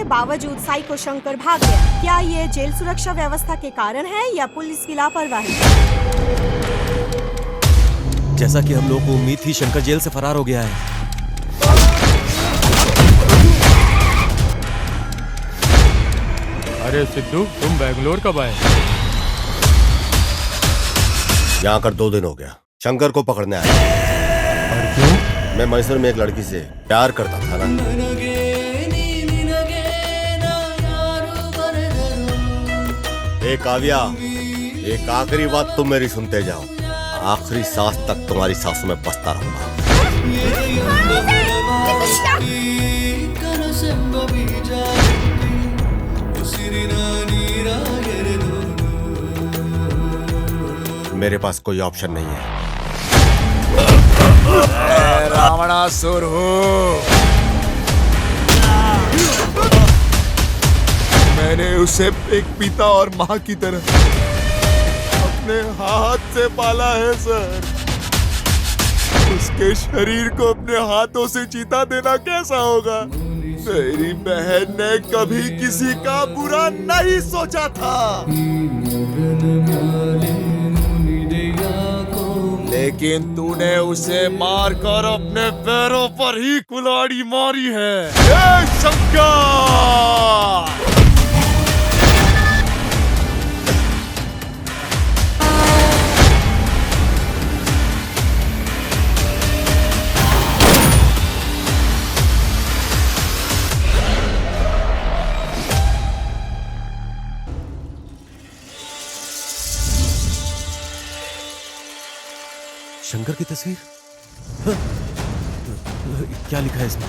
बावजूद साइको शंकर भाग गया। क्या ये जेल सुरक्षा व्यवस्था के कारण है या पुलिस की लापरवाही? जैसा कि हम लोग को उम्मीद थी, शंकर जेल से फरार हो गया है। अरे सिद्धू, तुम बेंगलोर कब आए? यहाँ कर 2 दिन हो गया। शंकर को पकड़ने आया। और क्यों? मैं मैसूर में एक लड़की से प्यार करता था ना। काव्या, एक आखिरी बात तुम मेरी सुनते जाओ। आखिरी सांस तक तुम्हारी सांसों में बसता रहूंगा। मेरे पास कोई ऑप्शन नहीं है। रावणासुर हो। मैंने उसे एक पिता और माँ की तरह अपने हाथ से पाला है सर। उसके शरीर को अपने हाथों से चीता देना कैसा होगा? मेरी बहन ने कभी किसी का बुरा नहीं सोचा था, लेकिन तूने उसे मारकर अपने पैरों पर ही कुल्हाड़ी मारी है। हे शंकर! शंकर की तस्वीर? हाँ? क्या लिखा है इसमें?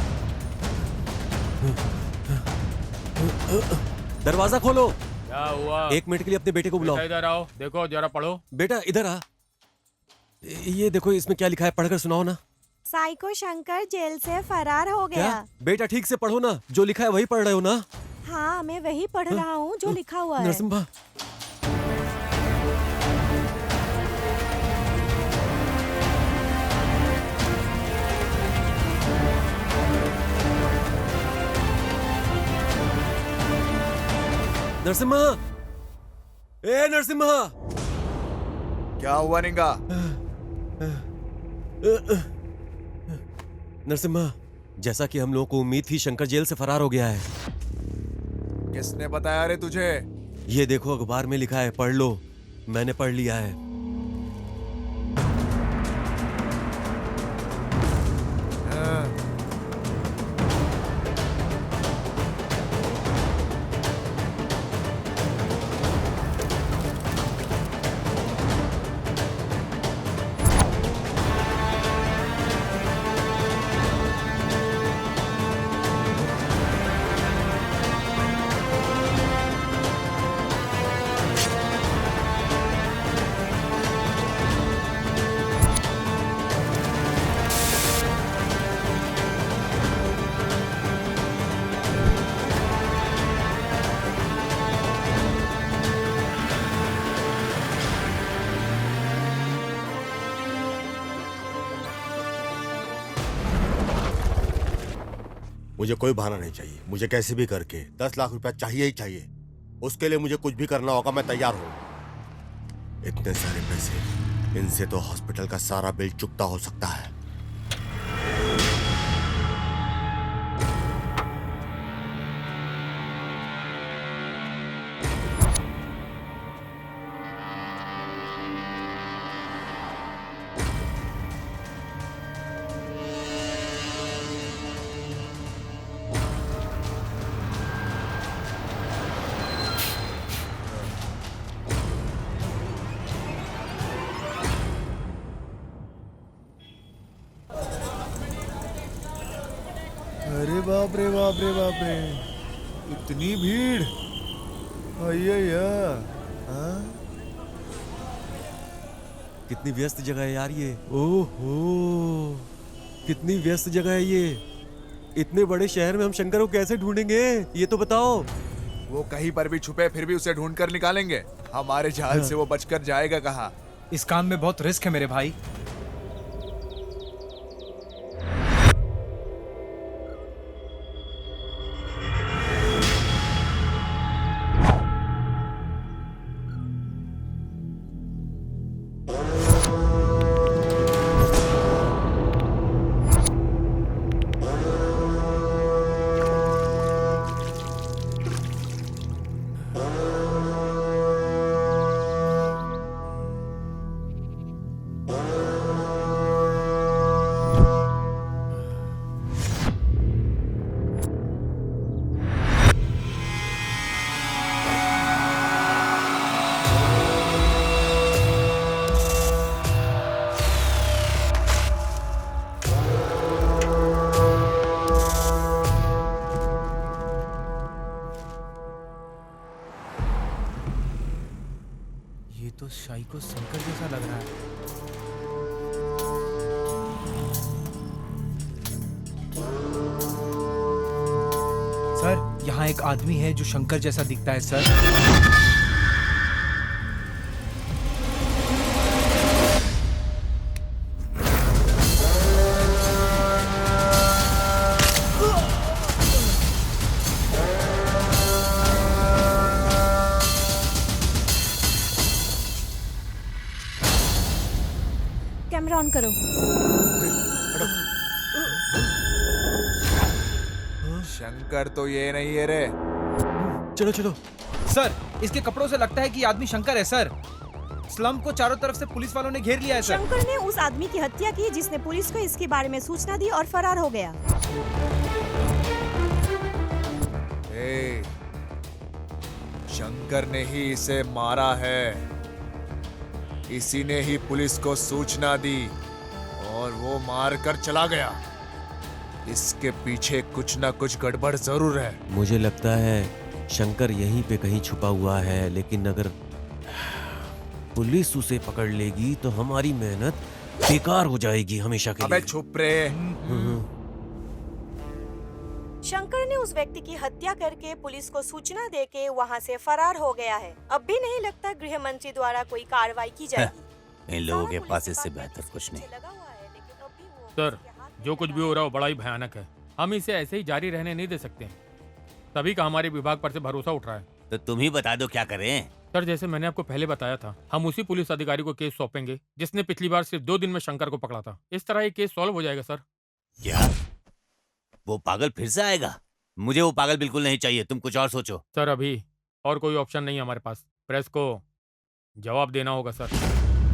दरवाजा खोलो। क्या हुआ? 1 मिनट के लिए अपने बेटे को बुलाओ। इधर आओ, देखो जरा पढ़ो। बेटा इधर आ। ये देखो इसमें क्या लिखा है, पढ़कर सुनाओ ना। साइको शंकर जेल से फरार हो गया। क्या? बेटा ठीक से पढ़ो ना, जो लिखा है वही पढ़ रहे हो ना? हाँ, मैं वही पढ़ रहा हूँ जो लिखा हुआ है। नरसिम्हा, नरसिम्हा, ए नरसिम्हा! क्या हुआ निंगा? नरसिम्हा, जैसा कि हम लोगों को उम्मीद थी, शंकर जेल से फरार हो गया है। किसने बताया रे तुझे? ये देखो अखबार में लिखा है, पढ़ लो। मैंने पढ़ लिया है। मुझे कोई बहाना नहीं चाहिए। मुझे कैसे भी करके 10 लाख रुपया चाहिए ही चाहिए। उसके लिए मुझे कुछ भी करना होगा, मैं तैयार हूँ। इतने सारे पैसे, इनसे तो हॉस्पिटल का सारा बिल चुकता हो सकता है। अरे बाप रे बाप रे बाप रे, इतनी भीड़! अय्या, हाँ? कितनी व्यस्त जगह है यार ये। ओहो, कितनी व्यस्त जगह है ये। इतने बड़े शहर में हम शंकर को कैसे ढूंढेंगे, ये तो बताओ। वो कहीं पर भी छुपे फिर भी उसे ढूंढ कर निकालेंगे। हमारे जाल से वो बचकर जाएगा कहाँ? इस काम में बहुत रिस्क है मेरे भाई। ये तो शाइको शंकर जैसा लग रहा है। सर, यहाँ एक आदमी है जो शंकर जैसा दिखता है सर। कैमरा ऑन करो। शंकर तो ये नहीं है रे। चलो चलो। सर, इसके कपड़ों से लगता है कि ये आदमी शंकर है सर। स्लम को चारों तरफ से पुलिस वालों ने घेर लिया है सर। शंकर ने उस आदमी की हत्या की जिसने पुलिस को इसके बारे में सूचना दी और फरार हो गया। ए, शंकर ने ही इसे मारा है। इसी ने ही पुलिस को सूचना दी और वो मार कर चला गया। इसके पीछे कुछ ना कुछ गड़बड़ जरूर है। मुझे लगता है शंकर यहीं पे कहीं छुपा हुआ है, लेकिन अगर पुलिस उसे पकड़ लेगी तो हमारी मेहनत बेकार हो जाएगी हमेशा के अबे लिए। चुप रे। शंकर ने उस व्यक्ति की हत्या करके पुलिस को सूचना देके वहां से फरार हो गया है। अब भी नहीं लगता गृह मंत्री द्वारा कोई कार्रवाई की जाएगी। इन लोगों सारा के पुलिस पास इससे डिपार्टमेंट बेहतर कुछ नहीं। पीछे लगा हुआ है, लेकिन अब भी वो सर, उसके हाथ में जो कुछ भी हो रहा है वो बड़ा ही भयानक है। हम इसे ऐसे ही जारी रहने नहीं दे सकते। तभी का हमारे विभाग पर से भरोसा उठ रहा है। तो तुम ही बता दो क्या करें। सर, जैसे मैंने आपको पहले बताया था, हम उसी पुलिस अधिकारी को केस सौंपेंगे जिसने पिछली बार सिर्फ 2 दिन में शंकर को पकड़ा था। इस तरह ये केस सॉल्व हो जाएगा सर। क्या वो पागल फिर से आएगा? मुझे वो पागल बिल्कुल नहीं चाहिए, तुम कुछ और सोचो। सर, अभी और कोई ऑप्शन नहीं है हमारे पास। प्रेस को जवाब देना होगा सर।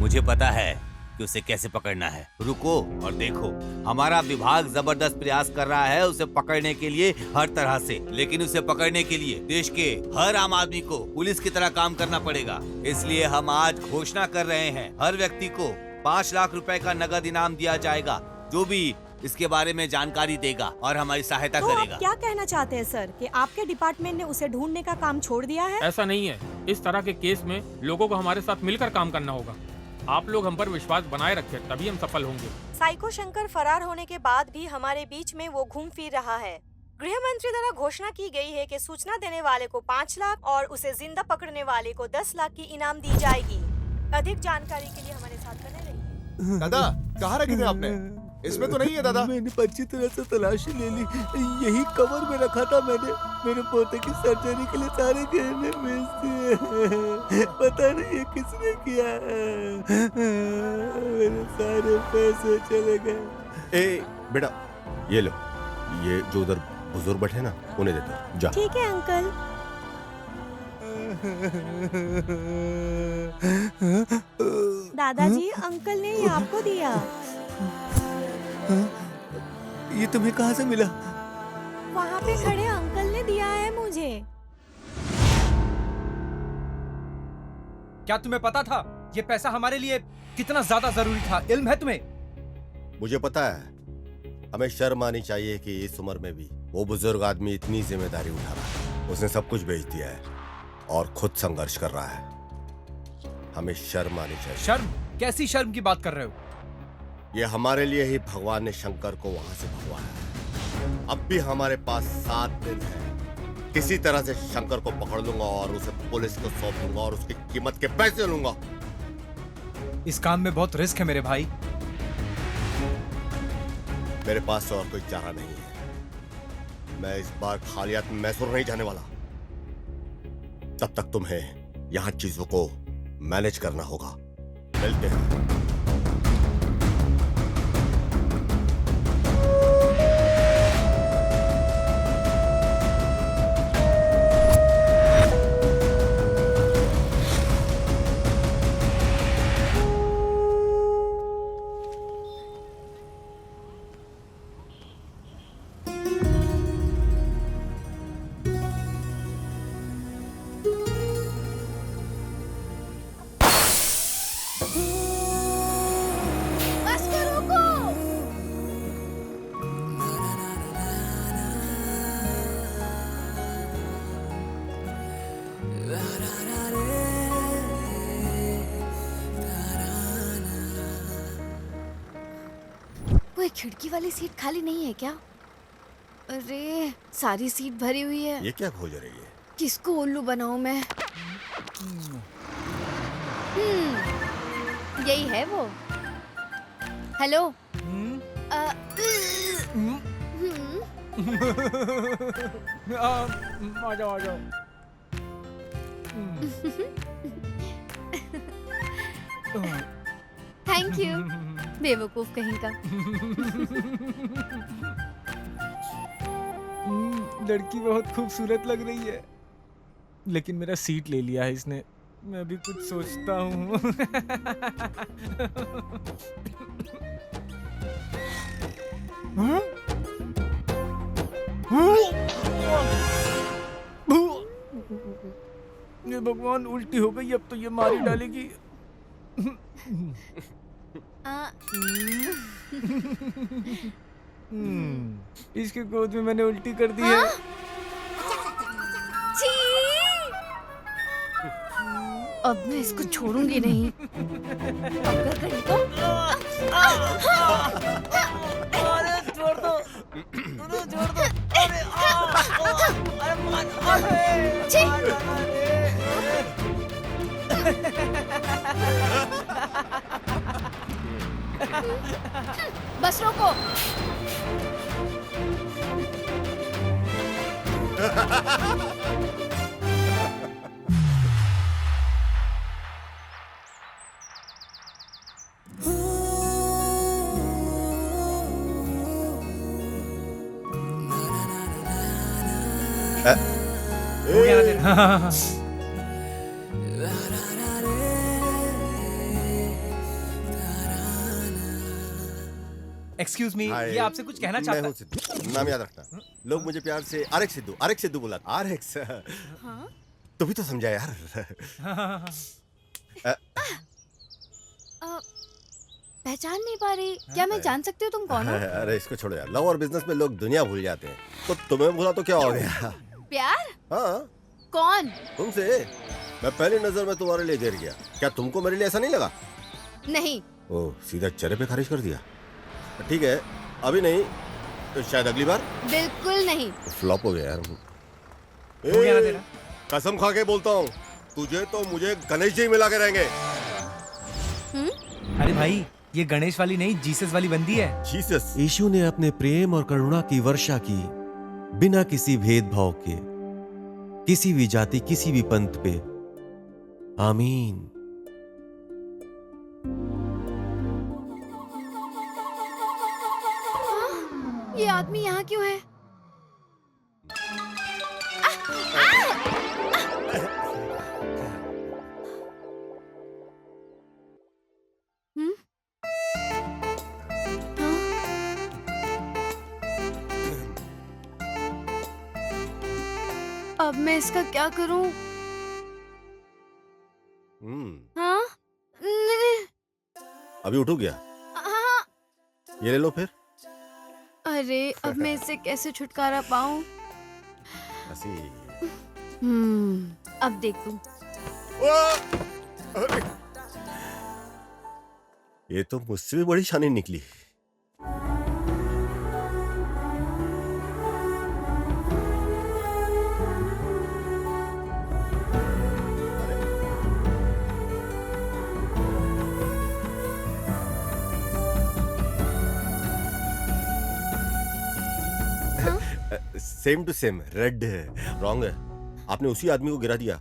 मुझे पता है कि उसे कैसे पकड़ना है। रुको और देखो, हमारा विभाग जबरदस्त प्रयास कर रहा है उसे पकड़ने के लिए हर तरह से। लेकिन उसे पकड़ने के लिए देश के हर आम आदमी को पुलिस की तरह काम करना पड़ेगा। इसलिए हम आज घोषणा कर रहे हैं, हर व्यक्ति को 5 लाख रुपए का नगद इनाम दिया जाएगा जो भी इसके बारे में जानकारी देगा और हमारी सहायता तो करेगा। आप क्या कहना चाहते हैं सर कि आपके डिपार्टमेंट ने उसे ढूंढने का काम छोड़ दिया है? ऐसा नहीं है। इस तरह के केस में लोगों को हमारे साथ मिलकर काम करना होगा। आप लोग हम पर विश्वास बनाए रखें, तभी हम सफल होंगे। साइको शंकर फरार होने के बाद भी हमारे बीच में वो घूम फिर रहा है। गृह मंत्री द्वारा घोषणा की गई है कि सूचना देने वाले को 5 लाख और उसे जिंदा पकड़ने वाले को 10 लाख की इनाम दी जाएगी। अधिक जानकारी के लिए हमारे साथ बने रहिए। दादा कहाँ रखे थे आपने? इसमें तो नहीं है दादा। मैंने अच्छी तरह से तलाशी ले ली, यही कवर में रखा था मैंने। मेरे पोते की सर्जरी के लिए सारे गहने बेच दिए। पता नहीं ये किसने किया। मेरे सारे पैसे चले गए। ए बेटा, ये लो, ये जो उधर बुजुर्ग बैठे ना उन्हें दे दो, जा। ठीक है अंकल। दादाजी, अंकल ने ये आपको दिया। ये तुम्हें कहाँ से मिला? वहाँ पे खड़े अंकल ने दिया है मुझे। क्या तुम्हें पता था ये पैसा हमारे लिए कितना ज्यादा जरूरी था? इल्म है तुम्हें? मुझे पता है, हमें शर्म आनी चाहिए कि इस उम्र में भी वो बुजुर्ग आदमी इतनी जिम्मेदारी उठा रहा है। उसने सब कुछ बेच दिया है और खुद संघर्ष कर रहा है। हमें शर्म आनी चाहिए। शर्म? कैसी शर्म की बात कर रहे हो? ये हमारे लिए ही भगवान ने शंकर को वहां से भगवाया है। अब भी हमारे पास 7 दिन है। किसी तरह से शंकर को पकड़ लूंगा और उसे पुलिस को सौंप दूंगा और उसकी कीमत के पैसे लूंगा। इस काम में बहुत रिस्क है मेरे भाई। मेरे पास और कोई चारा नहीं है। मैं इस बार खाली हाथ मैसूर नहीं जाने वाला। तब तक तुम्हें यहाँ चीजों को मैनेज करना होगा। मिलते हैं। वो खिड़की वाली सीट खाली नहीं है क्या? अरे सारी सीट भरी हुई है। ये क्या खोज रही है? किसको उल्लू बनाऊं मैं? यही है वो। हेलो। आ जाओ आ जाओ। Thank you. बेवकूफ कहीं का। लड़की बहुत खूबसूरत लग रही है, लेकिन मेरा सीट ले लिया है इसने। मैं भी कुछ सोचता हूँ। ये भगवान, उल्टी हो गई, अब तो ये मार ही डालेगी। इसके गोद में मैंने उल्टी कर दी है। अब मैं इसको छोड़ूंगी नहीं। अगर कहीं तो अरे छोड़ दो, छोड़ दो। अरे बस रोको। हो गया ना तेरा? एक्सक्यूज मी, ये आपसे कुछ कहना चाहता मैं हूँ सिद्धू, नाम याद रखना। लोग मुझे प्यार से आर एक्स सिद्धू बुला। आर एक्स तू भी तो समझा यार। पहचान नहीं पा रही। क्या मैं जान सकती हूँ तुम कौन हो? अरे इसको छोड़ो यार, लव और बिजनेस में लोग दुनिया भूल जाते हैं, तो तुम्हें भूला तो क्या हो गया? प्यार? हाँ। कौन? तुमसे। मैं पहली नजर में तुम्हारे लिए गिर गया। क्या तुमको मेरे लिए ऐसा नहीं लगा? नहीं। ओह, सीधा चेहरे पे खारिज कर दिया। ठीक है, अभी नहीं तो शायद अगली बार। बिल्कुल नहीं। फ्लॉप हो गया यार। हो गया ना तेरा? कसम खा के बोलता हूँ, तुझे तो मुझे गणेश जी मिला के रहेंगे। अरे भाई, ये गणेश वाली नहीं, जीसस वाली बंदी है। जीसस? यीशु ने अपने प्रेम और करुणा की वर्षा की, बिना किसी भेदभाव के, किसी भी जाति, किसी भी पंथ पे। आमीन। ये आदमी यहाँ क्यों है? अब मैं इसका क्या करूं? हाँ? अभी उठो क्या? हाँ। ये ले लो फिर। अरे अब मैं इससे कैसे छुटकारा पाऊं? अब देख तुम। ये तो मुझसे भी बड़ी शानी निकली। सेम टू सेम, रेड है। रॉन्ग है। आपने उसी आदमी को गिरा दिया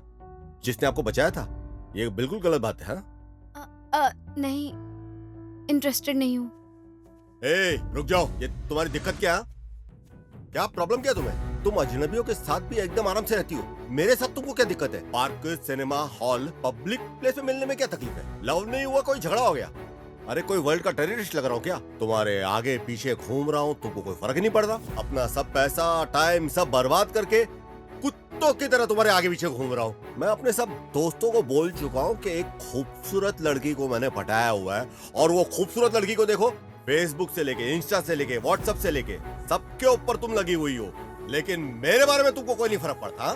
जिसने आपको बचाया था। ये बिल्कुल गलत बात है। हाँ? नहीं, इंटरेस्टेड नहीं हूँ। ए, रुक जाओ। ये तुम्हारी दिक्कत क्या? क्या प्रॉब्लम क्या तुम्हें? तुम अजनबियों के साथ भी एकदम आराम से रहती हो, मेरे साथ तुमको क्या दिक्कत है? Park, cinema hall, public place में मिलने में क्या तकलीफ है? लव नहीं हुआ, कोई झगड़ा हो गया? अरे कोई वर्ल्ड का टेररिस्ट लग रहा हूँ क्या? तुम्हारे आगे पीछे घूम रहा हूँ, तुमको कोई फर्क ही नहीं पड़ रहा? अपना सब पैसा, टाइम सब बर्बाद करके कुत्तों की तरह तुम्हारे आगे पीछे घूम रहा हूँ। मैं अपने सब दोस्तों को बोल चुका हूँ कि एक खूबसूरत लड़की को मैंने पटाया हुआ है, और वो खूबसूरत लड़की को देखो, फेसबुक से लेके, इंस्टा से लेके, व्हाट्सएप से लेके, सबके ऊपर तुम लगी हुई हो, लेकिन मेरे बारे में तुमको कोई नहीं फर्क पड़ता।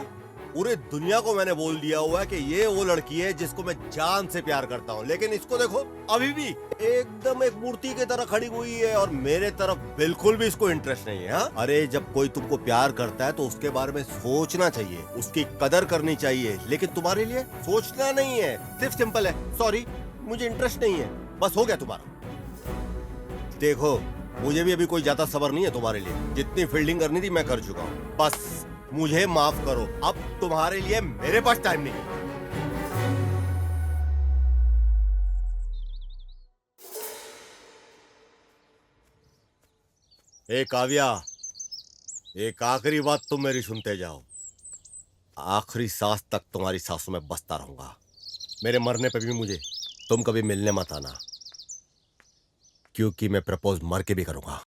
पूरे दुनिया को मैंने बोल दिया हुआ है कि ये वो लड़की है जिसको मैं जान से प्यार करता हूँ, लेकिन इसको देखो अभी भी एकदम एक मूर्ति की तरह खड़ी हुई है और मेरे तरफ बिल्कुल भी इसको इंटरेस्ट नहीं है। हाँ? अरे जब कोई तुमको प्यार करता है तो उसके बारे में सोचना चाहिए, उसकी कदर करनी चाहिए, लेकिन तुम्हारे लिए सोचना नहीं है, सिर्फ सिंपल है सॉरी मुझे इंटरेस्ट नहीं है, बस हो गया तुम्हारा। देखो मुझे भी अभी कोई ज्यादा सब्र नहीं है तुम्हारे लिए, जितनी फील्डिंग करनी थी मैं कर चुका हूँ, बस मुझे माफ करो, अब तुम्हारे लिए मेरे पास टाइम नहीं है। ए काव्या, एक आखिरी बात तुम मेरी सुनते जाओ, आखिरी सांस तक तुम्हारी सांसों में बसता रहूंगा, मेरे मरने पे भी मुझे तुम कभी मिलने मत आना, क्योंकि मैं प्रपोज मर के भी करूंगा।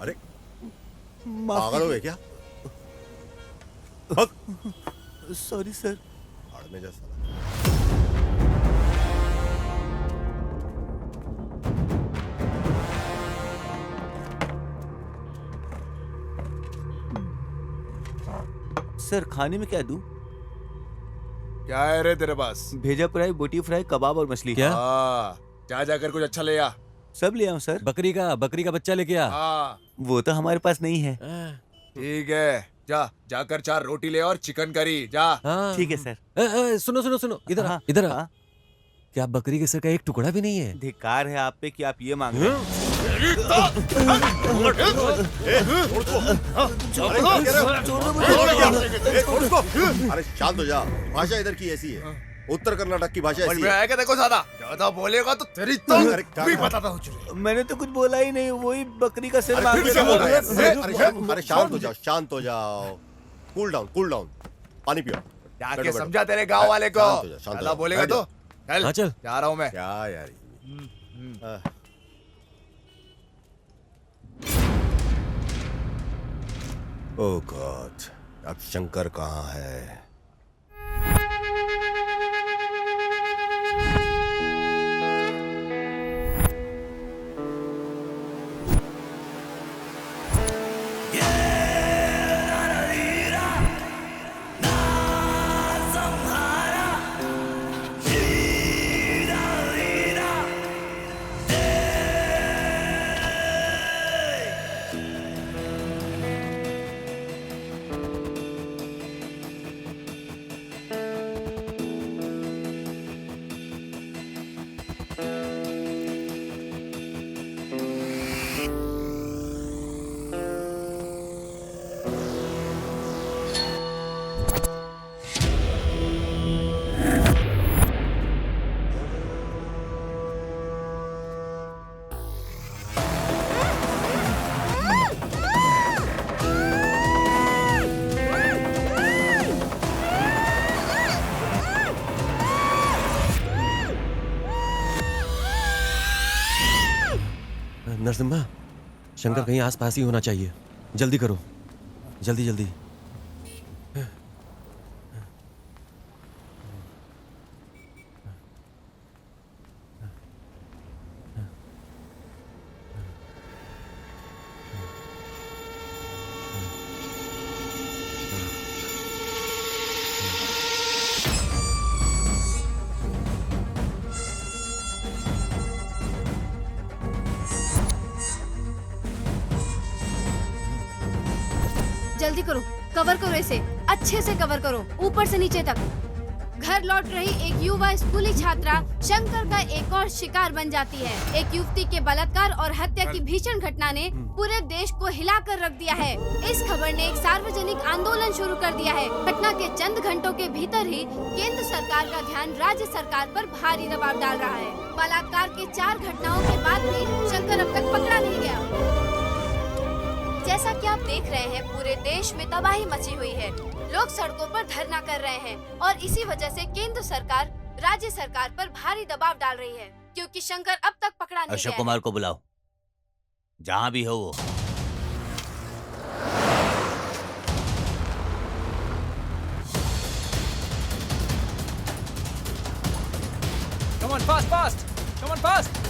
अरे पागल हो गए क्या? Sorry sir. भाड़ में जा साला। सर खाने में क्या दूं? क्या है रे तेरे पास? भेजा फ्राई, बोटी फ्राई, कबाब और मछली। क्या? जा जाकर कुछ अच्छा ले आ। सब ले आऊं सर? बकरी का बच्चा लेके आ। वो तो हमारे पास नहीं है। ठीक है, जाकर 4 रोटी ले और चिकन करी जा। ठीक है सर। सुनो इधर इधर आ। क्या बकरी के सर का एक टुकड़ा भी नहीं है? धिक्कार है आप पे कि आप ये मांग रहे हैं। अरे शांत हो जा, भाषा इधर की ऐसी है, उत्तर कर्नाटक की भाषा ऐसी है। आएगा देखो ज्यादा बोलेगा तो तेरी तो भी बताता हूँ। मैंने तो कुछ बोला ही नहीं, वही बकरी का सिर मांग अरे शांत हो जाओ, कूल डाउन, पानी पियो। जाके समझा तेरे गांव वाले को, ज्यादा बोलेगा तो चल जा रहा हूँ मैं। क्या यार ओह गॉड, अब शंकर कहाँ है? नरसिम्हा, शंकर कहीं आसपास ही होना चाहिए। जल्दी करो, जल्दी जल्दी। जल्दी करो, कवर करो इसे, अच्छे से कवर करो, ऊपर से नीचे तक। घर लौट रही एक युवा स्कूली छात्रा शंकर का एक और शिकार बन जाती है। एक युवती के बलात्कार और हत्या की भीषण घटना ने पूरे देश को हिलाकर रख दिया है। इस खबर ने एक सार्वजनिक आंदोलन शुरू कर दिया है। घटना के चंद घंटों के भीतर ही केंद्र सरकार का ध्यान राज्य सरकार पर भारी दबाव डाल रहा है। बलात्कार के 4 घटनाओं के बाद भी शंकर अब तक पकड़ा नहीं गया। जैसा कि आप देख रहे हैं, पूरे देश में तबाही मची हुई है। लोग सड़कों पर धरना कर रहे हैं और इसी वजह से केंद्र सरकार राज्य सरकार पर भारी दबाव डाल रही है, क्योंकि शंकर अब तक पकड़ा नहीं गया अशोक है। कुमार को बुलाओ, जहां भी हो वो। Come on, fast, fast! Come on, fast!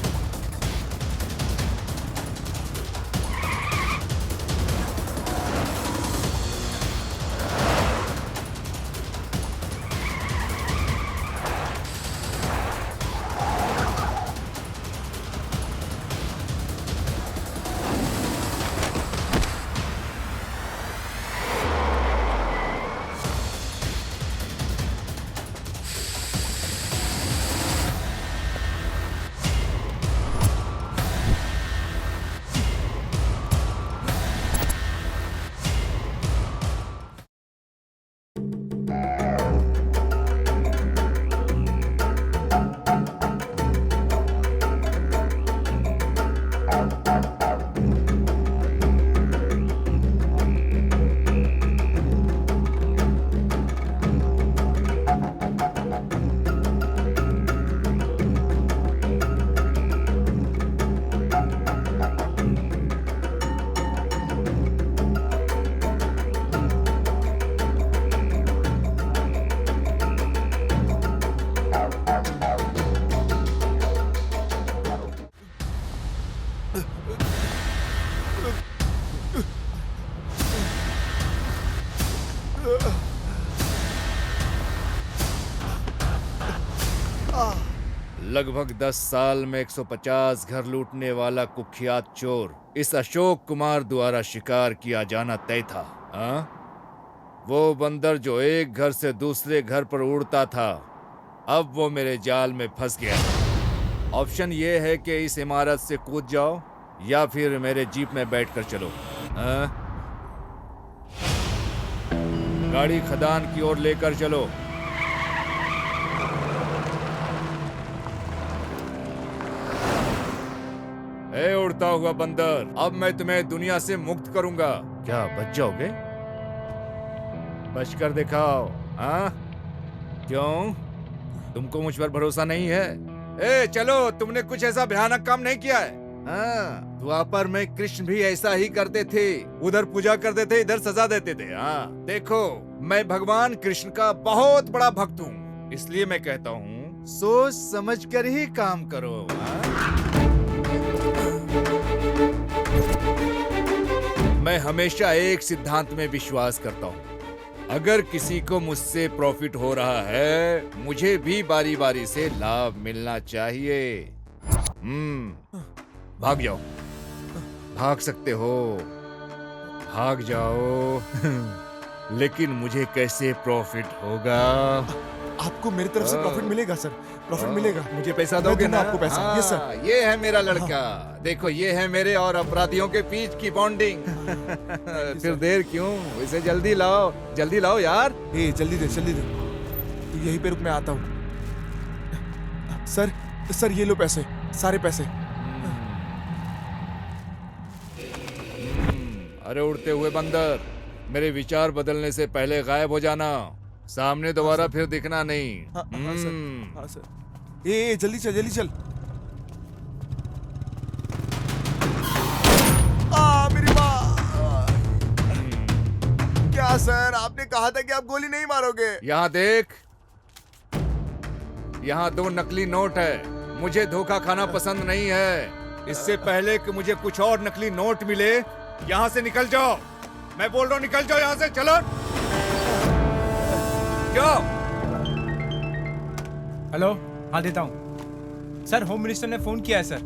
लगभग 10 साल में 150 घर लूटने वाला कुख्यात चोर इस अशोक कुमार द्वारा शिकार किया जाना तय था। हाँ? वो बंदर जो एक घर से दूसरे घर पर उड़ता था, अब वो मेरे जाल में फंस गया। ऑप्शन ये है कि इस इमारत से कूद जाओ या फिर मेरे जीप में बैठकर चलो। हाँ? गाड़ी खदान की ओर लेकर चलो। ए उड़ता हुआ बंदर, अब मैं तुम्हें दुनिया से मुक्त करूंगा। क्या बच जाओगे? बचकर दिखाओ। हाँ? क्यों? तुमको मुझ पर भरोसा नहीं है? ए चलो, तुमने कुछ ऐसा भयानक काम नहीं किया है। हाँ, द्वापर में कृष्ण भी ऐसा ही करते थे। उधर पूजा करते थे, इधर सजा देते थे। हाँ, देखो मैं भगवान कृष्ण का बहुत बड़ा भक्त हूँ, इसलिए मैं कहता हूँ सोच समझ कर ही काम करो। हाँ? मैं हमेशा एक सिद्धांत में विश्वास करता हूँ, अगर किसी को मुझसे प्रॉफिट हो रहा है, मुझे भी बारी बारी से लाभ मिलना चाहिए। भाग जाओ, भाग सकते हो, भाग जाओ। लेकिन मुझे कैसे प्रॉफिट होगा? आपको मेरी तरफ से प्रॉफिट मिलेगा सर, प्रॉफिट मिलेगा। मुझे पैसा मैं दोगे दूंगा ना? आपको पैसा। हाँ, यस सर। ये है मेरा लड़का। देखो ये है मेरे और अपराधियों के बीच की बॉन्डिंग। फिर देर क्यों, इसे जल्दी लाओ यार। ए जल्दी दे तो यहीं पे रुक, मैं आता हूँ। सर ये लो पैसे, सारे पैसे। अरे उड़ते हुए बंदर, मेरे विचार बदलने से पहले गायब हो जाना, सामने दोबारा फिर दिखना नहीं। हाँ सर। ए जल्दी चल। मेरी माँ। क्या सर, आपने कहा था कि आप गोली नहीं मारोगे। यहाँ देख, यहाँ 2 नकली नोट है। मुझे धोखा खाना पसंद नहीं है। इससे पहले कि मुझे कुछ और नकली नोट मिले, यहाँ से निकल जाओ। मैं बोल रहा हूँ निकल जाओ यहाँ से, चलो जाओ। हेलो, हाँ देता हूँ सर। होम मिनिस्टर ने फोन किया है सर।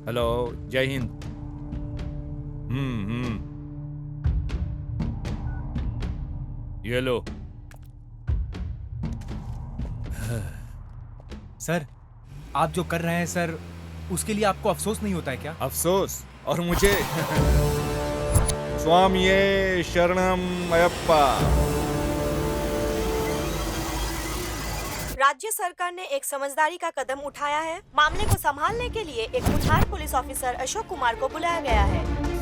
हेलो, जय हिंद। ये लो। सर आप जो कर रहे हैं सर, उसके लिए आपको अफसोस नहीं होता है क्या? अफसोस? और मुझे? स्वामिये शरणम अयप्पा। राज्य सरकार ने एक समझदारी का कदम उठाया है। मामले को संभालने के लिए एक बुधार पुलिस ऑफिसर अशोक कुमार को बुलाया गया है।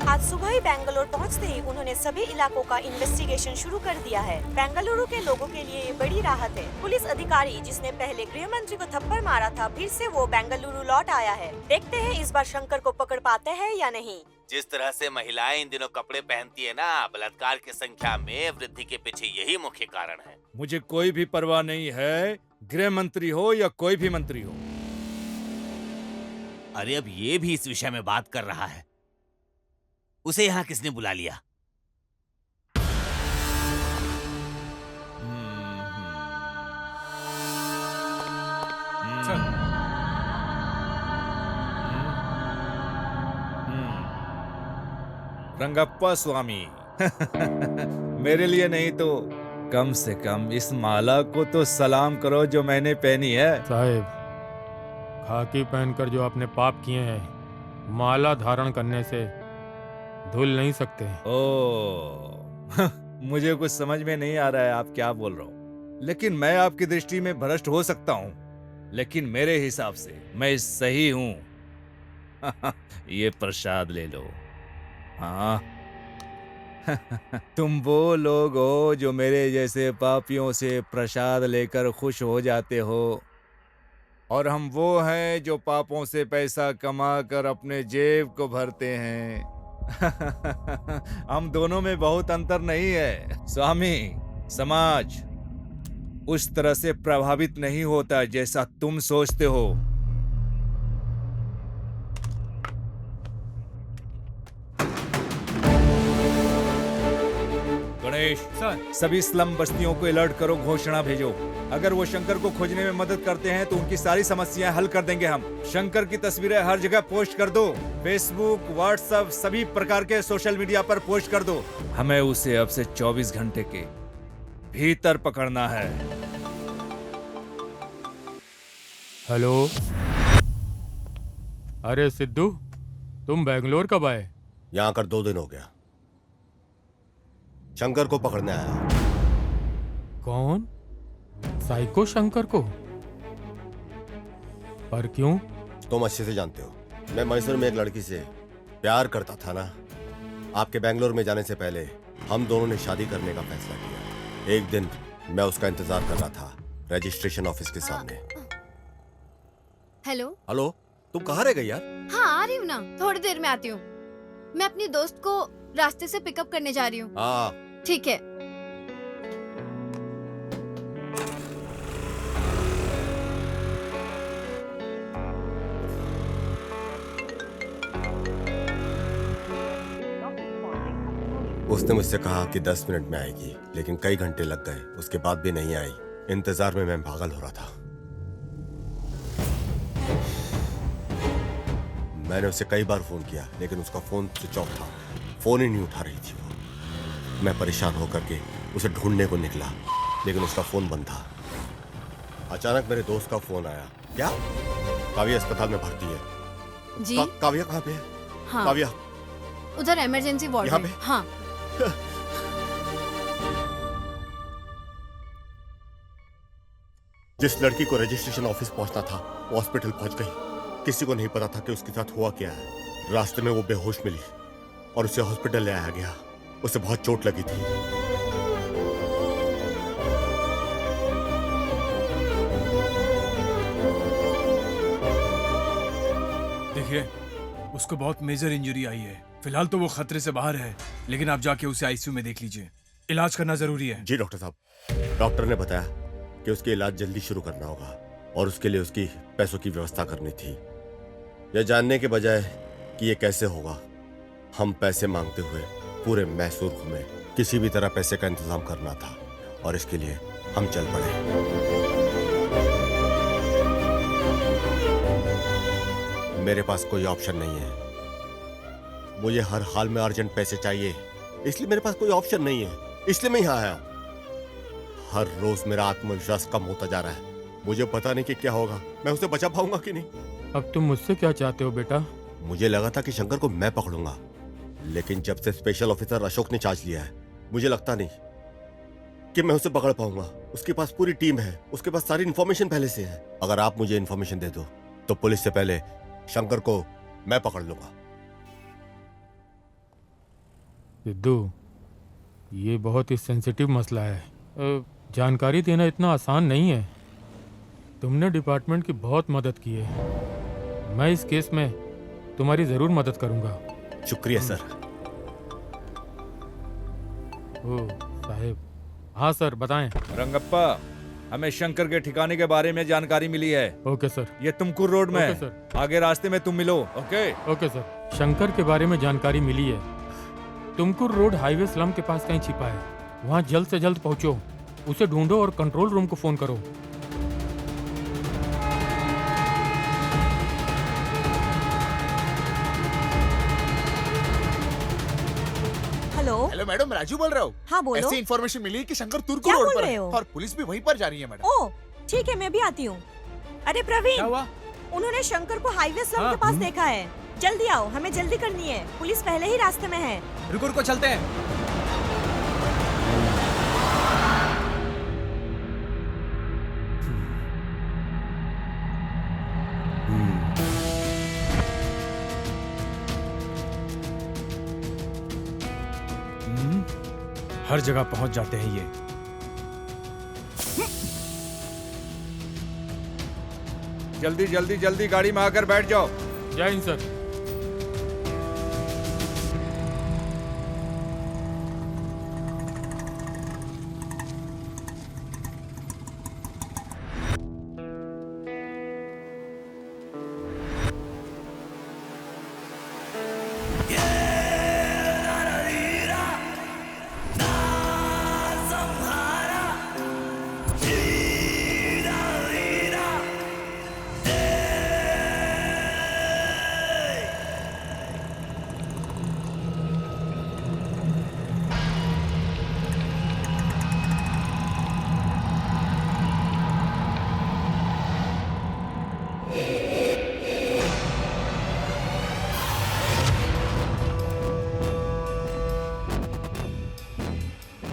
आज सुबह ही बेंगलुरु पहुंचते ही उन्होंने सभी इलाकों का इन्वेस्टिगेशन शुरू कर दिया है। बेंगलुरु के लोगों के लिए ये बड़ी राहत है। पुलिस अधिकारी जिसने पहले गृह मंत्री को थप्पड़ मारा था, फिर से वो बेंगलुरु लौट आया है। देखते हैं इस बार शंकर को पकड़ पाते हैं या नहीं। जिस तरह से महिलाएं इन दिनों कपड़े पहनती है ना, बलात्कार की संख्या में वृद्धि के पीछे यही मुख्य कारण है। मुझे कोई भी परवाह नहीं है, गृह मंत्री हो या कोई भी मंत्री हो। अरे अब ये भी इस विषय में बात कर रहा है। उसे यहाँ किसने बुला लिया? रंगप्पा स्वामी। मेरे लिए नहीं तो कम से कम इस माला को तो सलाम करो जो मैंने पहनी है। साहेब, खाकी पहनकर जो आपने पाप किए हैं, माला धारण करने से धुल नहीं सकते। ओ, मुझे कुछ समझ में नहीं आ रहा है आप क्या बोल रहे हो, लेकिन मैं आपकी दृष्टि में भ्रष्ट हो सकता हूँ, लेकिन मेरे हिसाब से मैं सही हूँ। ये प्रसाद ले लो। हाँ। तुम वो लोग हो जो मेरे जैसे पापियों से प्रसाद लेकर खुश हो जाते हो, और हम वो हैं जो पापों से पैसा कमा कर अपने जेब को भरते हैं। हम दोनों में बहुत अंतर नहीं है स्वामी। समाज उस तरह से प्रभावित नहीं होता जैसा तुम सोचते हो। गणेश सर, सभी स्लम बस्तियों को अलर्ट करो, घोषणा भेजो। अगर वो शंकर को खोजने में मदद करते हैं तो उनकी सारी समस्याएं हल कर देंगे हम। शंकर की तस्वीरें हर जगह पोस्ट कर दो, फेसबुक, व्हाट्सएप, सभी प्रकार के सोशल मीडिया पर पोस्ट कर दो। हमें उसे अब से 24 घंटे के भीतर पकड़ना है। हेलो, अरे सिद्धू, तुम बेंगलोर कब आए? यहाँ कर 2 दिन हो गया। शंकर को पकड़ने आया। कौन? साइको शंकर को? पर क्यों? तुम अच्छे से जानते हो, मैं मैसूर में एक लड़की से प्यार करता था ना। आपके बेंगलोर में जाने से पहले हम दोनों ने शादी करने का फैसला किया। एक दिन मैं उसका इंतजार कर रहा था, रजिस्ट्रेशन ऑफिस के सामने। हेलो। हेलो, तुम कहाँ रह गई यार? हाँ आ रही हूँ ना, थोड़ी देर में आती हूँ। मैं अपनी दोस्त को रास्ते से पिकअप करने जा रही हूँ। हाँ ठीक है। उसने मुझसे कहा कि 10 मिनट में आएगी, लेकिन कई घंटे लग गए, उसके बाद भी नहीं आई। इंतजार में मैं पागल हो रहा था। मैंने उसे कई बार फोन किया, लेकिन उसका फोन स्विच ऑफ था। फोन ही नहीं उठा रही थी वो। मैं परेशान होकर के उसे ढूंढने को निकला, लेकिन उसका फोन बंद था। अचानक मेरे दोस्त का फोन आया। क्या? काव्या अस्पताल में भर्ती है। जी? काव्या कहाँ पे है? हाँ। काव्या उधर इमरजेंसी वार्ड यहाँ में। पे? हाँ। जिस लड़की को रजिस्ट्रेशन ऑफिस पहुंचना था, वो हॉस्पिटल पहुंच गई। किसी को नहीं पता था कि उसके साथ हुआ क्या है। रास्ते में वो बेहोश मिली और उसे हॉस्पिटल ले आया गया। उसे बहुत चोट लगी थी। देखिए, उसको बहुत मेजर इंजरी आई है। फिलहाल तो वो खतरे से बाहर है, लेकिन आप जाके उसे आईसीयू में देख लीजिए। इलाज करना जरूरी है। जी डॉक्टर साहब। डॉक्टर ने बताया कि उसके इलाज जल्दी शुरू करना होगा और उसके लिए उसकी पैसों की व्यवस्था करनी थी। यह जानने के बजाय कि ये कैसे होगा, हम पैसे मांगते हुए पूरे मैसूर घूमे। किसी भी तरह पैसे का इंतजाम करना था और इसके लिए हम चल पड़े। मेरे पास कोई ऑप्शन नहीं है। मुझे हर हाल में अर्जेंट पैसे चाहिए, इसलिए मेरे पास कोई ऑप्शन नहीं है। इसलिए मैं यहाँ आया हूँ। हर रोज मेरा आत्मविश्वास कम होता जा रहा है। मुझे पता नहीं कि क्या होगा, मैं उसे बचा पाऊंगा कि नहीं। अब तुम मुझसे क्या चाहते हो बेटा? मुझे लगा था कि शंकर को मैं पकड़ूंगा, लेकिन जब से स्पेशल ऑफिसर अशोक ने चार्ज लिया है, मुझे लगता नहीं कि मैं उसे पकड़ पाऊंगा। उसके पास पूरी टीम है, उसके पास सारी इन्फॉर्मेशन पहले से है। अगर आप मुझे इन्फॉर्मेशन दे दो तो पुलिस से पहले शंकर को मैं पकड़ लूंगा। सिद्धू, ये बहुत ही सेंसिटिव मसला है। जानकारी देना इतना आसान नहीं है। तुमने डिपार्टमेंट की बहुत मदद की है। मैं इस केस में तुम्हारी जरूर मदद करूंगा। शुक्रिया सर। ओ साहेब। हाँ सर, बताएं। रंगप्पा, हमें शंकर के ठिकाने के बारे में जानकारी मिली है। Okay sir. ये तुमकुर रोड में ओके है। सर। आगे रास्ते में तुम मिलो। Okay okay sir. शंकर के बारे में जानकारी मिली है। तुमकुर रोड हाईवे स्लम के पास कहीं छिपा है। वहाँ जल्द से जल्द पहुँचो, उसे ढूंढो और कंट्रोल रूम को फोन करो। हेलो मैडम, राजू बोल रहा हूँ। हाँ बोलो। ऐसी इन्फॉर्मेशन मिली कि शंकर तुर्क क्या रोड बोल पर रहे है हो? और पुलिस भी वहीं पर जा रही है मैडम। ओह ठीक है, मैं भी आती हूँ। अरे प्रवीण, क्या हुआ? उन्होंने शंकर को हाईवे स्लम के पास देखा है। जल्दी आओ, हमें जल्दी करनी है। पुलिस पहले ही रास्ते में है। रुको रुको, चलते हैं। हर जगह पहुंच जाते हैं ये। जल्दी जल्दी जल्दी गाड़ी में आकर बैठ जाओ। जय हिंद सर।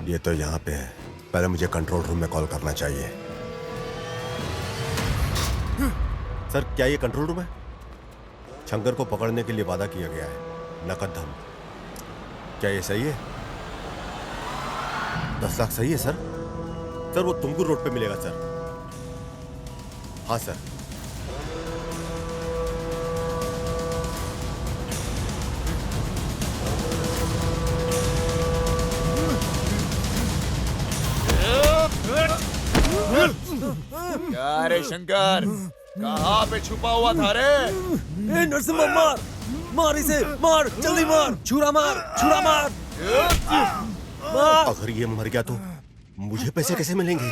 ये तो यहाँ पे है। पहले मुझे कंट्रोल रूम में कॉल करना चाहिए। सर, क्या ये कंट्रोल रूम है? शंकर को पकड़ने के लिए वादा किया गया है, नकद धन। क्या ये सही है? 10 लाख सही है सर? सर वो तुमकुर रोड पे मिलेगा सर। हाँ सर। क्या रे शंकर, कहाँ पे छुपा हुआ था रे? ए नरसिम्हा मार, मार इसे, मार जल्दी मार, छुरा मार, छुरा मार, मार। अगर ये मर गया तो मुझे पैसे कैसे मिलेंगे?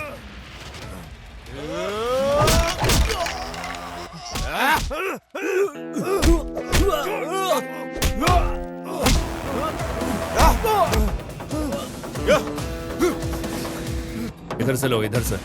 इधर से लो, इधर से।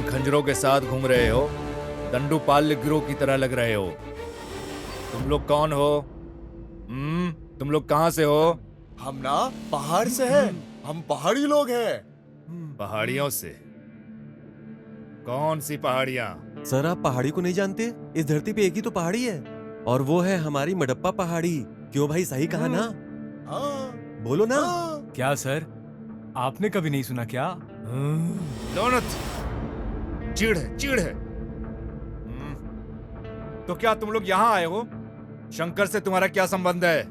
खंजरों के साथ घूम रहे हो, दंडुपाल्य गिरोह की तरह लग रहे हो। तुम लोग कौन हो? तुम लोग कहाँ से हो? हम ना पहाड़ से हैं। हम पहाड़ी लोग हैं। पहाड़ियों से? कौन सी पहाड़ियाँ? सर आप पहाड़ी को नहीं जानते? इस धरती पे एक ही तो पहाड़ी है और वो है हमारी मडप्पा पहाड़ी। क्यों भाई, सही कहा ना? बोलो ना। क्या सर, आपने कभी नहीं सुना क्या? दोनत चिढ़ है, चिढ़ है। तो क्या तुम लोग यहाँ आए हो? शंकर से तुम्हारा क्या संबंध है?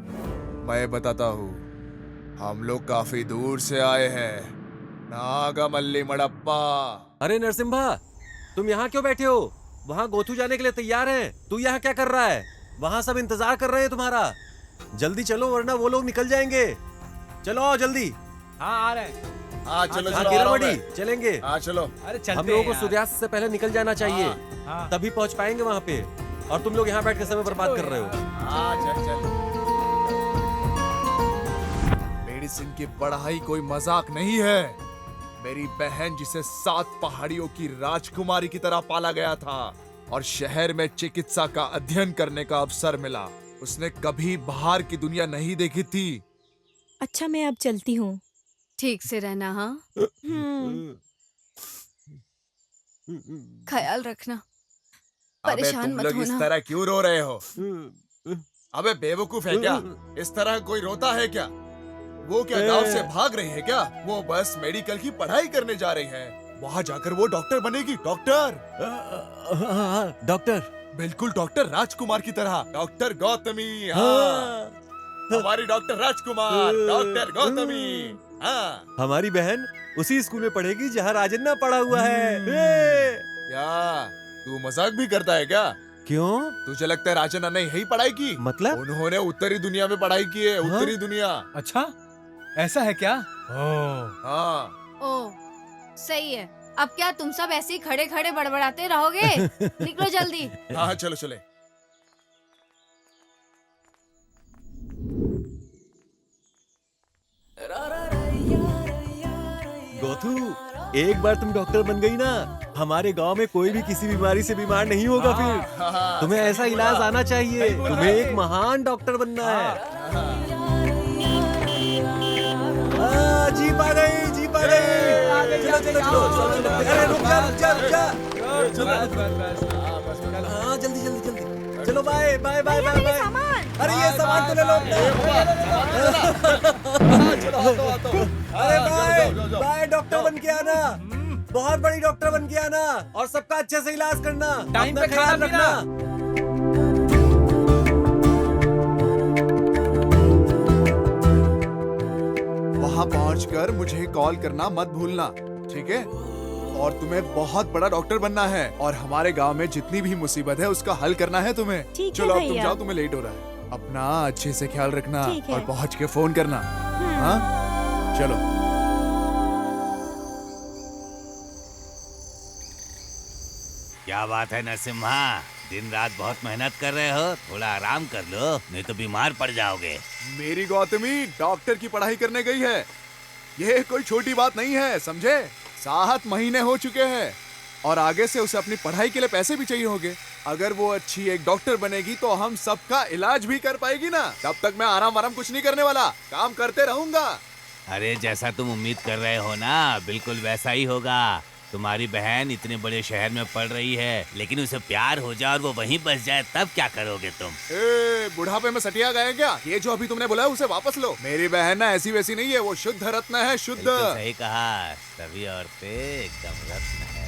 मैं बताता हूँ। हम लोग काफी दूर से आए हैं, नागामल्ली मडप्पा। अरे नरसिम्हा, तुम यहाँ क्यों बैठे हो? वहाँ गोथू जाने के लिए तैयार हैं। तू यहाँ क्या कर रहा है? वहाँ सब इंतजार कर रहे हैं तुम्हारा। जल्दी चलो वरना वो लोग निकल जाएंगे। चलो आओ जल्दी। हाँ आ रहे हैं। हाँ चलो हाँ, चलो, आ रहा हूं कीरामणि, मैं। चलेंगे। हाँ चलो। अरे चलते हम लोगों हैं को यार। सूर्यास्त से पहले निकल जाना चाहिए। हाँ। तभी पहुंच पाएंगे वहाँ पे। और तुम लोग यहाँ बैठ के समय बर्बाद कर रहे हो। हाँ चल चल। मेडिसिन की पढ़ाई कोई मजाक नहीं है। मेरी बहन जिसे 7 पहाड़ियों की राजकुमारी की तरह पाला गया था और शहर में चिकित्सा का अध्ययन करने का अवसर मिला, उसने कभी बाहर की दुनिया नहीं देखी थी। अच्छा मैं अब चलती हूँ। ठीक से रहना। हाँ, ख्याल रखना, अबे परेशान तुम मत लोग इस होना। तरह क्यों रो रहे हो? अबे बेवकूफ है क्या? इस तरह कोई रोता है क्या? वो क्या गांव से भाग रही है क्या? वो बस मेडिकल की पढ़ाई करने जा रही है। वहाँ जाकर वो डॉक्टर बनेगी। डॉक्टर, डॉक्टर, बिल्कुल डॉक्टर राजकुमार की तरह। डॉक्टर गौतमी, हाँ। हमारी डॉक्टर राजकुमार, डॉक्टर गौतमी, हाँ। हमारी बहन उसी स्कूल में पढ़ेगी जहाँ राजन्ना पढ़ा हुआ है। क्या तू मजाक भी करता है क्या? क्यों? तुझे लगता है राजन्ना ने यही पढ़ाई की? मतलब? उन्होंने उत्तरी दुनिया में पढ़ाई की है। उत्तरी दुनिया। अच्छा, ऐसा है क्या? हाँ। ओ, सही है। अब क्या तुम सब ऐसे ही खड़े खड़े बड़बड़ाते रहोगे? निकलो जल्दी। हाँ चलो चले। गोथू, एक बार तुम डॉक्टर बन गई ना, हमारे गांव में कोई भी किसी बीमारी से बीमार नहीं होगा फिर। तुम्हें ऐसा इलाज आना चाहिए। तुम्हें एक महान डॉक्टर बनना है। जीप आ गई, जीप आ गई। चलो चलो चलो, अरे रुक जा रुक जा रुक जा। हाँ जल्दी जल्दी जल्दी। चलो bye bye bye bye bye. अरे ये सामान तो ले लो अपना। अरे बाय बाय, डॉक्टर बन के आना। बहुत बड़ी डॉक्टर बन के आना और सबका अच्छे से इलाज करना। टाइम पे ख्याल खाना रखना। वहाँ पहुँचकर मुझे कॉल करना मत भूलना, ठीक है? और तुम्हें बहुत बड़ा डॉक्टर बनना है और हमारे गांव में जितनी भी मुसीबत है उसका हल करना है तुम्हें। ठीक है चलो अब तुम भैया। जाओ, तुम्हें लेट हो रहा है। अपना अच्छे से ख्याल रखना ठीक है। और पहुँच के फोन करना। हाँ चलो। क्या बात है नरसिम्हा, दिन रात बहुत मेहनत कर रहे हो। थोड़ा आराम कर लो, नहीं तो बीमार पड़ जाओगे। मेरी गौतमी डॉक्टर की पढ़ाई करने गई है। ये कोई छोटी बात नहीं है, समझे? 7 महीने हो चुके हैं और आगे से उसे अपनी पढ़ाई के लिए पैसे भी चाहिए होंगे। अगर वो अच्छी एक डॉक्टर बनेगी तो हम सबका इलाज भी कर पाएगी ना। तब तक मैं आराम कुछ नहीं करने वाला, काम करते रहूंगा। अरे जैसा तुम उम्मीद कर रहे हो ना, बिल्कुल वैसा ही होगा। तुम्हारी बहन इतने बड़े शहर में पढ़ रही है, लेकिन उसे प्यार हो जाए और वो वहीं बस जाए, तब क्या करोगे तुम? ए, बुढ़ापे में सटिया गए क्या? ये जो अभी तुमने बोला है उसे वापस लो। मेरी बहन ना ऐसी वैसी नहीं है, वो शुद्ध रत्न है, शुद्ध। बिल्कुल सही कहा, सभी औरतें एकदम रत्न है।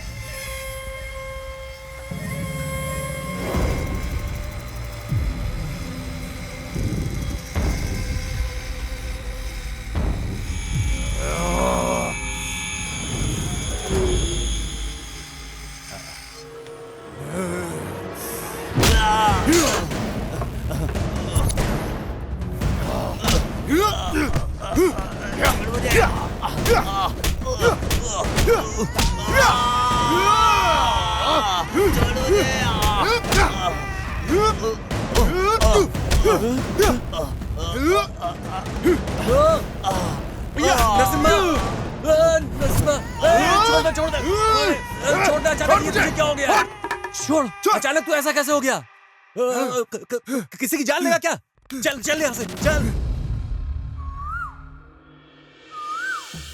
छोड़, अचानक तू ऐसा कैसे हो गया? किसी की जान लेगा क्या? चल चल यहाँ से चल।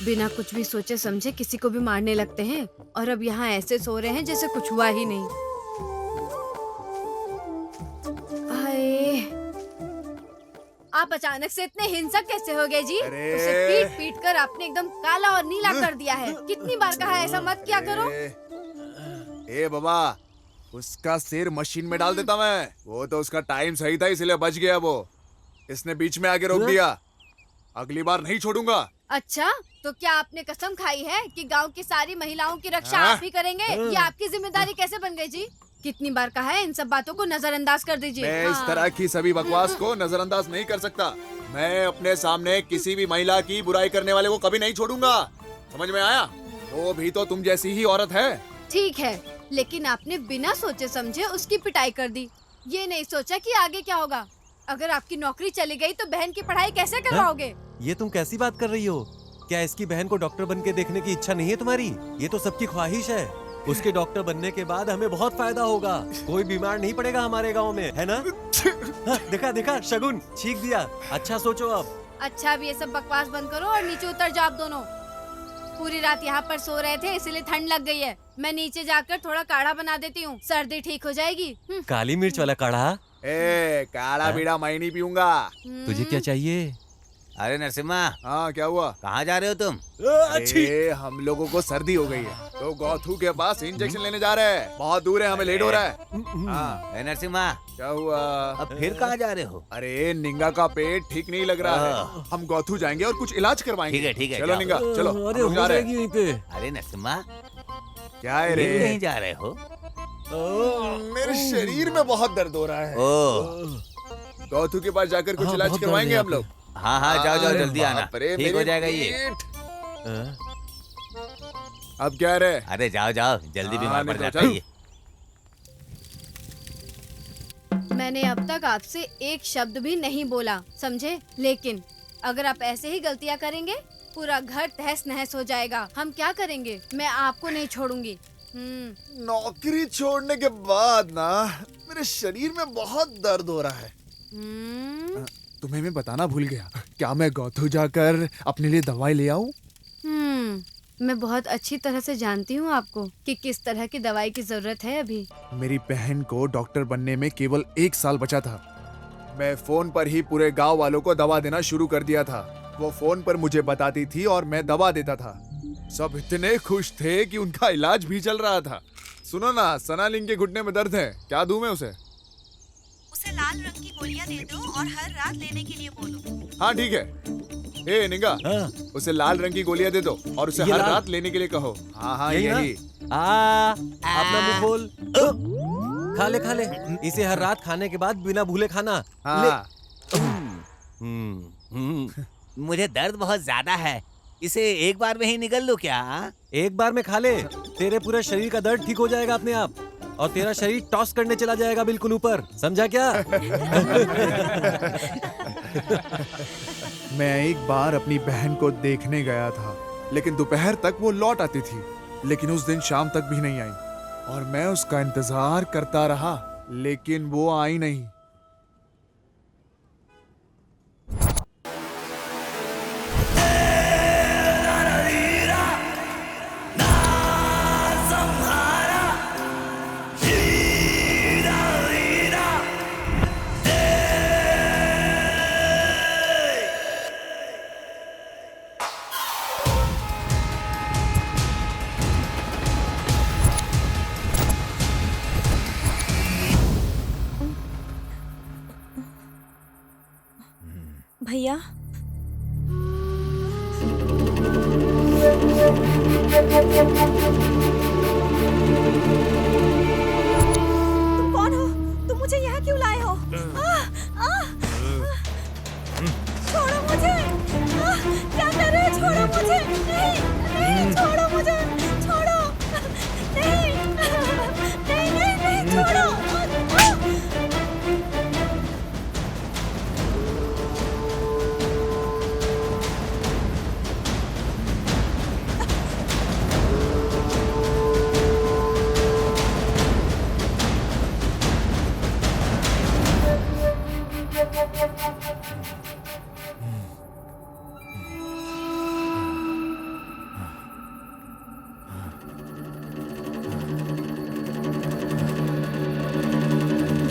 बिना कुछ भी सोचे समझे किसी को भी मारने लगते हैं और अब यहाँ ऐसे सो रहे हैं जैसे कुछ हुआ ही नहीं। हाय, आप अचानक से इतने हिंसक कैसे हो गए जी? उसे पीट पीट कर आपने एकदम काला और नीला कर दिया है। कितनी बार कहा है ऐसा मत क्या करो। ए बाबा, उसका सिर मशीन में डाल देता मैं। वो तो उसका टाइम सही था इसलिए बच गया वो। इसने बीच में आके रोक दिया। अगली बार नहीं छोड़ूंगा। अच्छा, तो क्या आपने कसम खाई है कि गांव की सारी महिलाओं की रक्षा आप ही करेंगे? ये आपकी जिम्मेदारी कैसे बन गई जी? कितनी बार कहा है इन सब बातों को नजरअंदाज कर दीजिए। मैं इस तरह की सभी बकवास को नजरअंदाज नहीं कर सकता। मैं अपने सामने किसी भी महिला की बुराई करने वाले को कभी नहीं छोड़ूंगा। समझ में आया? वो भी तो तुम जैसी ही औरत है। ठीक है, लेकिन आपने बिना सोचे समझे उसकी पिटाई कर दी। ये नहीं सोचा कि आगे क्या होगा। अगर आपकी नौकरी चली गई तो बहन की पढ़ाई कैसे करवाओगे? ये तुम कैसी बात कर रही हो? क्या इसकी बहन को डॉक्टर बन के देखने की इच्छा नहीं है तुम्हारी? ये तो सबकी ख्वाहिश है। उसके डॉक्टर बनने के बाद हमें बहुत फायदा होगा। कोई बीमार नहीं पड़ेगा हमारे गांव में, है ना? हाँ, देखा देखा, शगुन छींक दिया। अच्छा सोचो अब। अच्छा, अब ये सब बकवास बंद करो और नीचे उतर जाओ आप दोनों। पूरी रात यहाँ पर सो रहे थे इसलिए ठंड लग गई है। मैं नीचे जाकर थोड़ा काढ़ा बना देती हूँ, सर्दी ठीक हो जाएगी। काली मिर्च वाला काढ़ा? ए काला बीड़ा मैं नहीं पीऊंगा। तुझे क्या चाहिए? अरे नरसिम्हा, हाँ क्या हुआ? कहाँ जा रहे हो तुम? अरे हम लोगों को सर्दी हो गई है तो गौथू के पास इंजेक्शन लेने जा रहे हैं। बहुत दूर है, हमें लेट हो रहा है। हाँ ए नरसिम्हा, क्या हुआ? अब फिर कहाँ जा रहे हो? अरे निंगा का पेट ठीक नहीं लग रहा है, हम गौथू जाएंगे और कुछ इलाज करवाएंगे। ठीक है, चलो जाओ। निंगा चलो, अरे हम लोग हो जा रहे जाएगी हैं। यहीं पे। अरे नरसिम्हा, क्या है फिर रे? कहीं जा रहे हो? मेरे शरीर में बहुत दर्द हो रहा है। ओ, गौथू के पास जाकर कुछ हाँ, इलाज बहुत दर्द करवाएंगे है हम लोग। हाँ हाँ, जाओ जाओ, अरे जल्दी आना, बाप रे, ठीक हो मेरी जाएगा ये। पीठ। अब क्या रे? अरे जाओ जाओ, जल्दी बीमार पड़ नहीं तो जाता चल। है ये। मैंने अब तक आपसे एक शब्द भी नहीं बोला, समझे? लेकिन अगर आप ऐसे ही गलतियां करेंगे पूरा घर तहस नहस हो जाएगा। हम क्या करेंगे? मैं आपको नहीं छोड़ूंगी। नौकरी छोड़ने के बाद ना मेरे शरीर में बहुत दर्द हो रहा है। तुम्हें मैं बताना भूल गया, क्या मैं गौथू जाकर अपने लिए दवाई ले आऊं? मैं बहुत अच्छी तरह से जानती हूँ आपको कि किस तरह की दवाई की जरूरत है अभी। मेरी बहन को डॉक्टर बनने में केवल 1 साल बचा था। मैं फोन पर ही पूरे गांव वालों को दवा देना शुरू कर दिया था। वो फोन पर मुझे बताती थी और मैं दवा देता था। सब इतने खुश थे कि उनका इलाज भी चल रहा था। सुनो ना, सना लिंग के घुटने में दर्द है, क्या दूं मैं उसे? उसे लाल रंग की गोलियां दे दो और हर रात लेने के लिए बोलो। हाँ ठीक है। ए निंगा, उसे लाल रंग की गोलियां दे दो और उसे ये हर लाल? रात लेने के लिए कहो। हाँ हाँ यही ना? यही। अपना मुंह खोल। खा ले खा ले, इसे हर रात खाने के बाद बिना भूले खाना। हाँ। मुझे दर्द बहुत ज्यादा है, इसे एक बार में ही निकल लो क्या? एक बार में खा ले, तेरे पूरे शरीर का दर्द ठीक हो जाएगा अपने आप, और तेरा शरीर टॉस करने चला जाएगा बिल्कुल ऊपर, समझा क्या? मैं एक बार अपनी बहन को देखने गया था, लेकिन दोपहर तक वो लौट आती थी, लेकिन उस दिन शाम तक भी नहीं आई और मैं उसका इंतजार करता रहा, लेकिन वो आई नहीं। भैया, तुम कौन हो? तुम मुझे यहाँ क्यों लाए हो? छोड़ो मुझे! क्या कर रहे हो? छोड़ो मुझे! नहीं, नहीं, छोड़ो मुझे! छोड़ो! नहीं, नहीं, नहीं, नहीं, छोड़ो!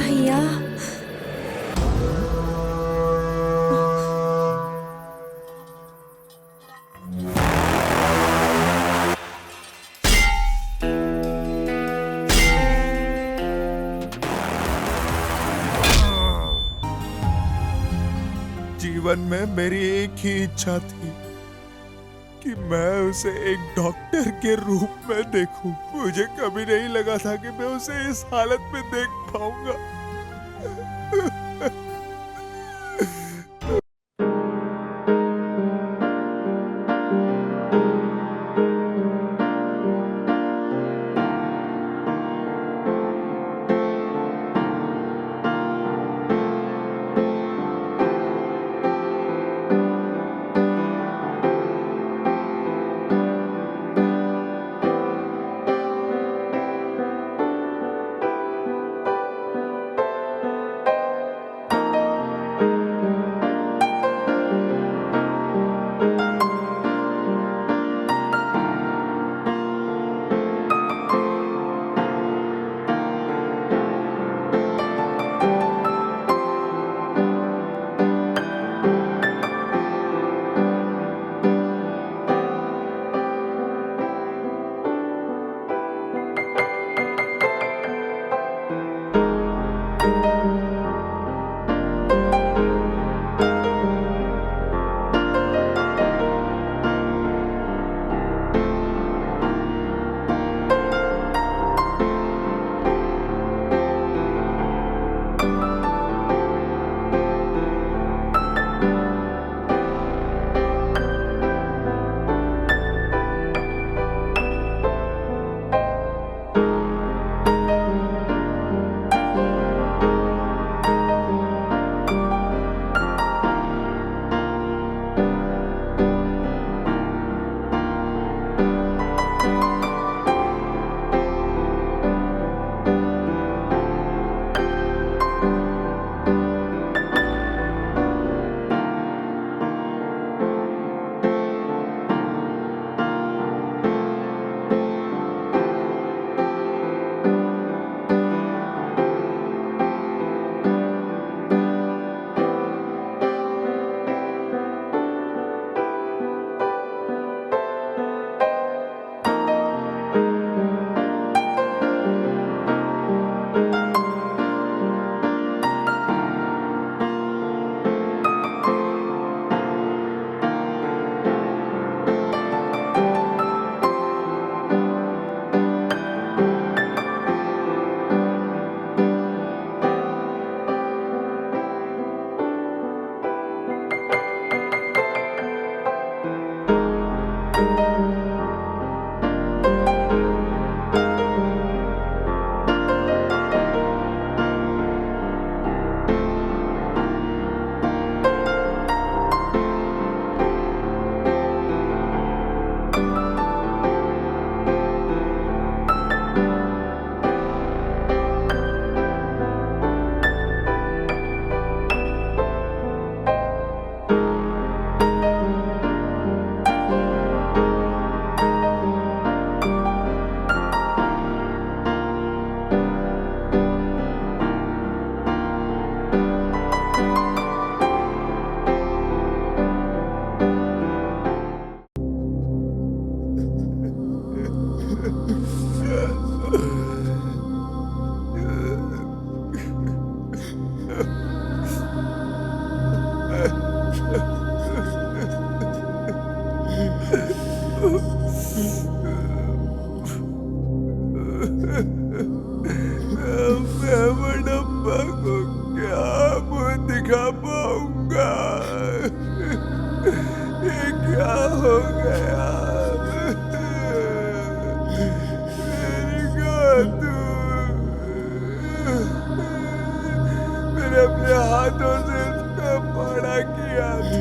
भैया, जीवन में मेरी एक ही इच्छा थी कि मैं उसे एक डॉक्टर के रूप में देखूं। मुझे कभी नहीं लगा था कि मैं उसे इस हालत में देख पाऊंगा। हाथों से इसका बड़ा किया था।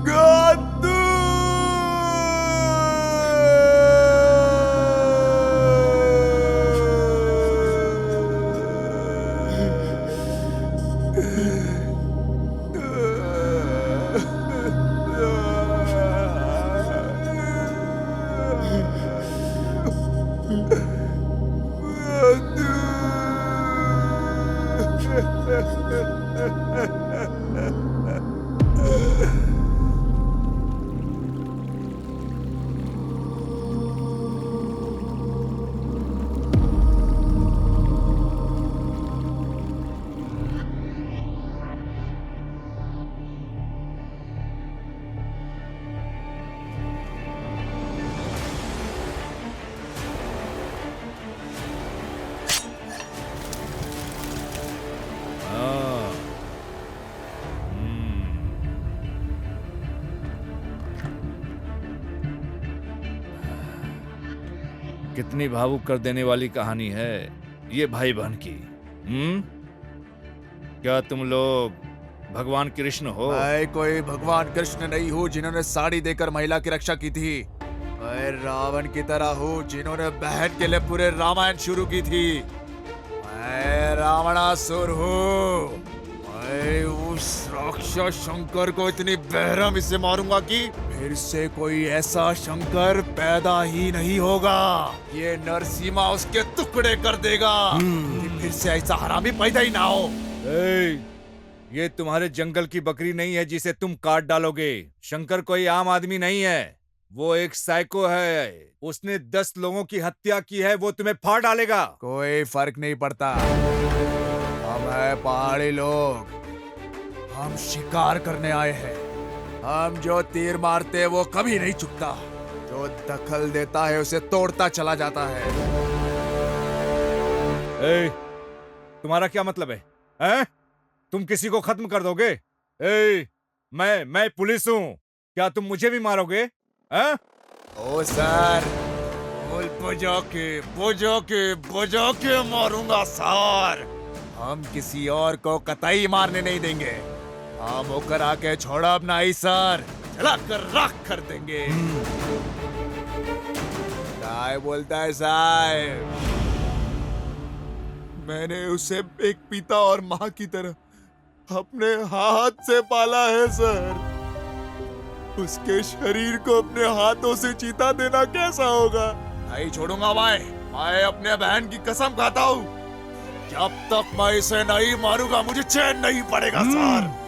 गोतू हाँ। कितनी भावुक कर देने वाली कहानी है ये भाई बहन की। क्या तुम लोग भगवान कृष्ण हो? मैं कोई भगवान कृष्ण नहीं हूँ जिन्होंने साड़ी देकर महिला की रक्षा की थी। मैं रावण की तरह हूँ जिन्होंने बहन के लिए पूरे रामायण शुरू की थी। मैं रावणासुर हूँ। मैं उस राक्षस शंकर को इतनी बेरहमी से मारूंगा कि फिर से कोई ऐसा शंकर पैदा ही नहीं होगा। ये नरसिम्हा उसके टुकड़े कर देगा कि फिर से ऐसा हरामी पैदा ही ना हो। ये तुम्हारे जंगल की बकरी नहीं है जिसे तुम काट डालोगे। शंकर कोई आम आदमी नहीं है, वो एक साइको है। उसने 10 लोगों की हत्या की है, वो तुम्हें फाड़ डालेगा। कोई फर्क नहीं पड़ता। हम है पहाड़ी लोग, हम शिकार करने आए हैं। हम जो तीर मारते वो कभी नहीं चुकता। जो दखल देता है उसे तोड़ता चला जाता है। तुम्हारा क्या मतलब है? हैं? तुम किसी को खत्म कर दोगे? मैं पुलिस हूँ, क्या तुम मुझे भी मारोगे? हैं? ओ सर, बुझो के मारूंगा सर। हम किसी और को कतई मारने नहीं देंगे। हम होकर आके छोड़ा अपना ही सर, चला कर राख कर देंगे। क्या बोलता है साहब? मैंने उसे एक पिता और माँ की तरह अपने हाथ से पाला है सर। उसके शरीर को अपने हाथों से चीता देना कैसा होगा? नहीं छोड़ूंगा मैं अपने बहन की कसम खाता हूँ। जब तक मैं इसे नहीं मारूंगा मुझे चैन नहीं पड़ेगा सर।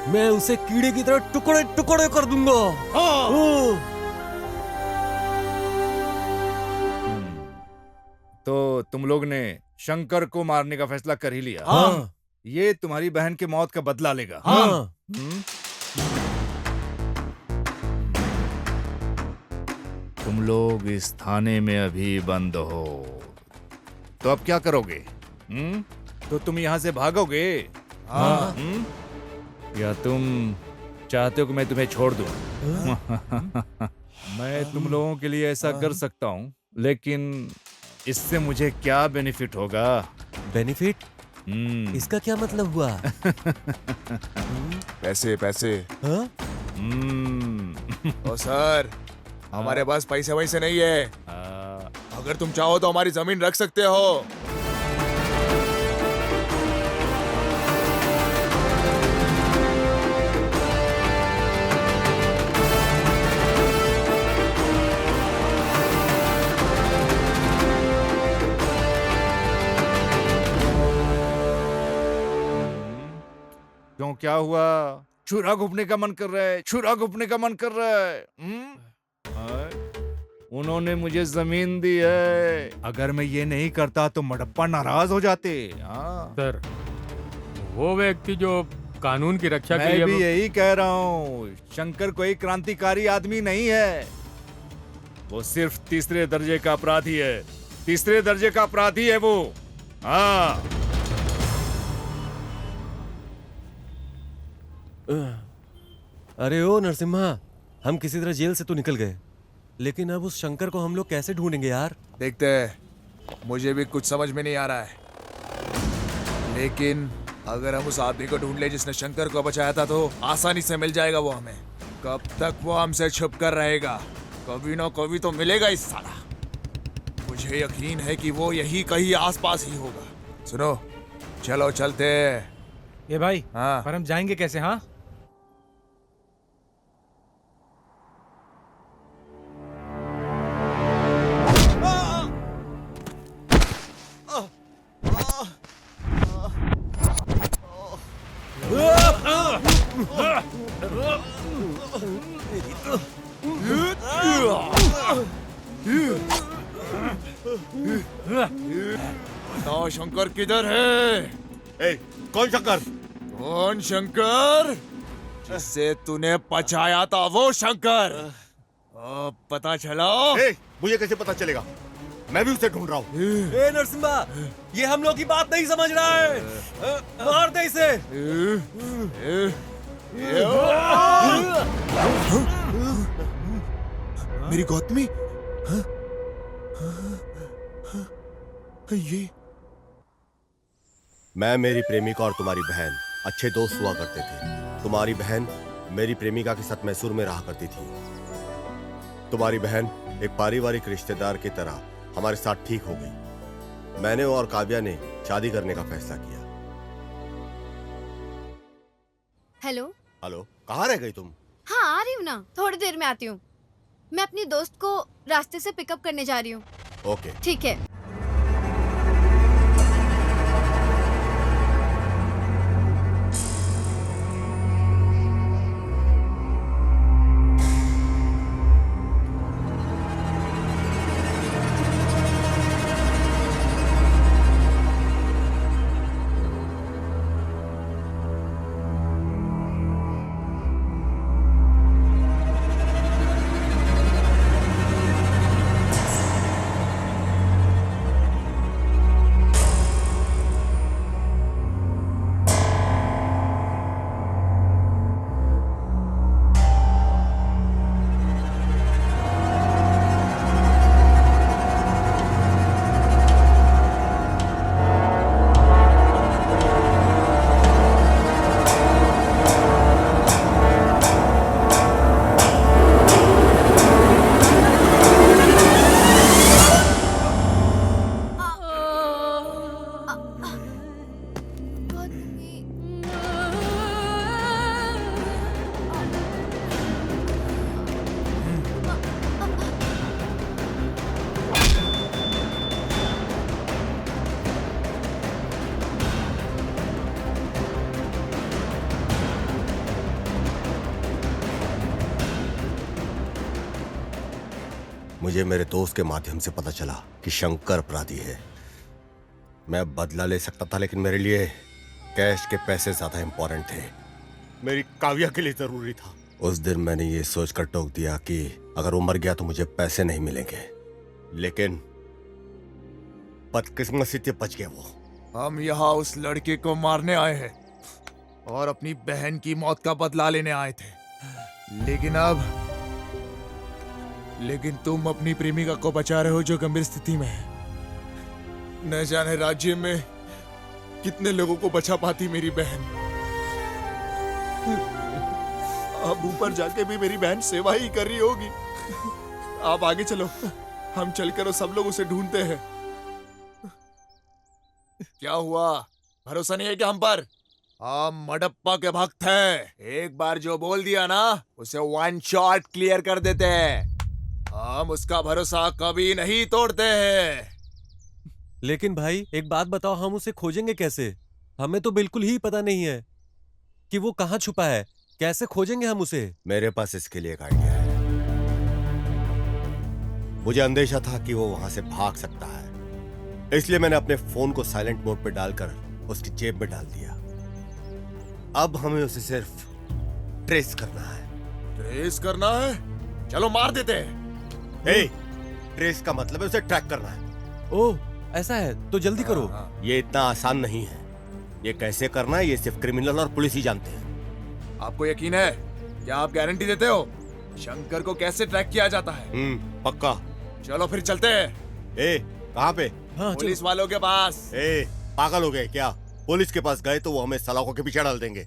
मैं उसे कीड़े की तरह टुकड़े टुकड़े कर दूंगा। तो तुम लोग ने शंकर को मारने का फैसला कर ही लिया? हाँ। ये तुम्हारी बहन के मौत का बदला लेगा। हाँ। तुम लोग इस थाने में अभी बंद हो, तो अब क्या करोगे? तो तुम यहाँ से भागोगे? हाँ। या तुम चाहते हो कि मैं तुम्हें छोड़ दूं? मैं तुम लोगों के लिए ऐसा कर सकता हूँ, लेकिन इससे मुझे क्या बेनिफिट होगा? बेनिफिट? इसका क्या मतलब हुआ? पैसे पैसे। हाँ? ओ सर, हमारे पास पैसे वैसे नहीं है। अगर तुम चाहो तो हमारी जमीन रख सकते हो। क्यों, क्या हुआ? छुरा घुपने का मन कर रहा है? छुरा घुपने का मन कर रहा है? उन्होंने मुझे जमीन दी है। अगर मैं ये नहीं करता तो मडप्पा नाराज हो जाते। सर, वो व्यक्ति जो कानून की रक्षा के मैं लिए भी यही कह रहा हूँ। शंकर कोई क्रांतिकारी आदमी नहीं है, वो सिर्फ तीसरे दर्जे का अपराधी है। तीसरे दर्जे का अपराधी है वो। हाँ। अरे ओ नरसिम्हा, हम किसी तरह जेल से तो निकल गए, लेकिन अब उस शंकर को हम लोग कैसे ढूंढेंगे यार? देखते हैं, मुझे भी कुछ समझ में नहीं आ रहा है। लेकिन अगर हम उस आदमी को ढूंढ ले जिसने शंकर को बचाया था तो आसानी से मिल जाएगा वो हमें। कब तक वो हमसे छुप कर रहेगा? कभी ना कभी तो मिलेगा इस साला। मुझे यकीन है कि वो यही कहीं आसपास ही होगा। सुनो, चलो चलते हैं। ये भाई, हाँ। पर हम जाएंगे कैसे? हाँ, बताओ शंकर किधर है? कौन शंकर? कौन शंकर? जिसे तूने बचाया था वो शंकर। अब पता चला? मुझे कैसे पता चलेगा? मैं भी उसे ढूंढ रहा हूँ। ए नरसिम्हा, ये हम लोग की बात नहीं समझ रहा है। मार दे इसे। मेरी गौतमी? ये मैं, मेरी प्रेमिका और तुम्हारी बहन अच्छे दोस्त हुआ करते थे। तुम्हारी बहन मेरी प्रेमिका के साथ मैसूर में रहा करती थी। तुम्हारी बहन एक पारिवारिक रिश्तेदार की तरह हमारे साथ ठीक हो गई। मैंने और काव्या ने शादी करने का फैसला किया। हेलो। हेलो, कहाँ रह गई तुम? हाँ, आ रही हूँ ना, थोड़ी देर में आती हूँ। मैं अपनी दोस्त को रास्ते से पिकअप करने जा रही हूँ। ओके। ठीक है। मुझे मेरे दोस्त के माध्यम से पता चला कि शंकर अपराधी है। मैं बदला ले सकता था, लेकिन मेरे लिए कैश के पैसे ज्यादा इंपॉर्टेंट थे। मेरी काव्या के लिए जरूरी था। उस दिन मैंने ये सोचकर टोक दिया कि अगर वो मर गया तो मुझे पैसे नहीं मिलेंगे, लेकिन बदकिस्मती से बच गया वो। हम यहाँ उस लड़के को मारने आए हैं और अपनी बहन की मौत का बदला लेने आए थे। लेकिन तुम अपनी प्रेमिका को बचा रहे हो जो गंभीर स्थिति में है। न जाने राज्य में कितने लोगों को बचा पाती मेरी बहन। अब ऊपर जाके भी मेरी बहन सेवा ही कर रही होगी। आप आगे चलो, हम चलकर सब लोग उसे ढूंढते हैं। क्या हुआ, भरोसा नहीं है क्या हम पर? हम मडप्पा के भक्त हैं। एक बार जो बोल दिया ना, उसे वन शॉट क्लियर कर देते हैं। हम उसका भरोसा कभी नहीं तोड़ते हैं। लेकिन भाई एक बात बताओ, हम उसे खोजेंगे कैसे? हमें तो बिल्कुल ही पता नहीं है कि वो कहाँ छुपा है। कैसे खोजेंगे हम उसे? मेरे पास इसके लिए एक आइडिया है। मुझे अंदेशा था कि वो वहां से भाग सकता है, इसलिए मैंने अपने फोन को साइलेंट मोड पे डालकर उसकी जेब में डाल दिया। अब हमें उसे सिर्फ ट्रेस करना है। ट्रेस करना है? चलो मार देते हैं। ट्रेस का मतलब है उसे ट्रैक करना है। ओह, ऐसा है तो जल्दी करो। ये इतना आसान नहीं है। ये कैसे करना है ये सिर्फ क्रिमिनल और पुलिस ही जानते हैं। आपको यकीन है? क्या आप गारंटी देते हो? शंकर को कैसे ट्रैक किया जाता है। पक्का। चलो फिर चलते हैं। ए, कहाँ पे? पुलिस वालों के पास। ए, पागल हो गए क्या? पुलिस के पास गए तो वो हमें सलाखों के पीछे डाल देंगे।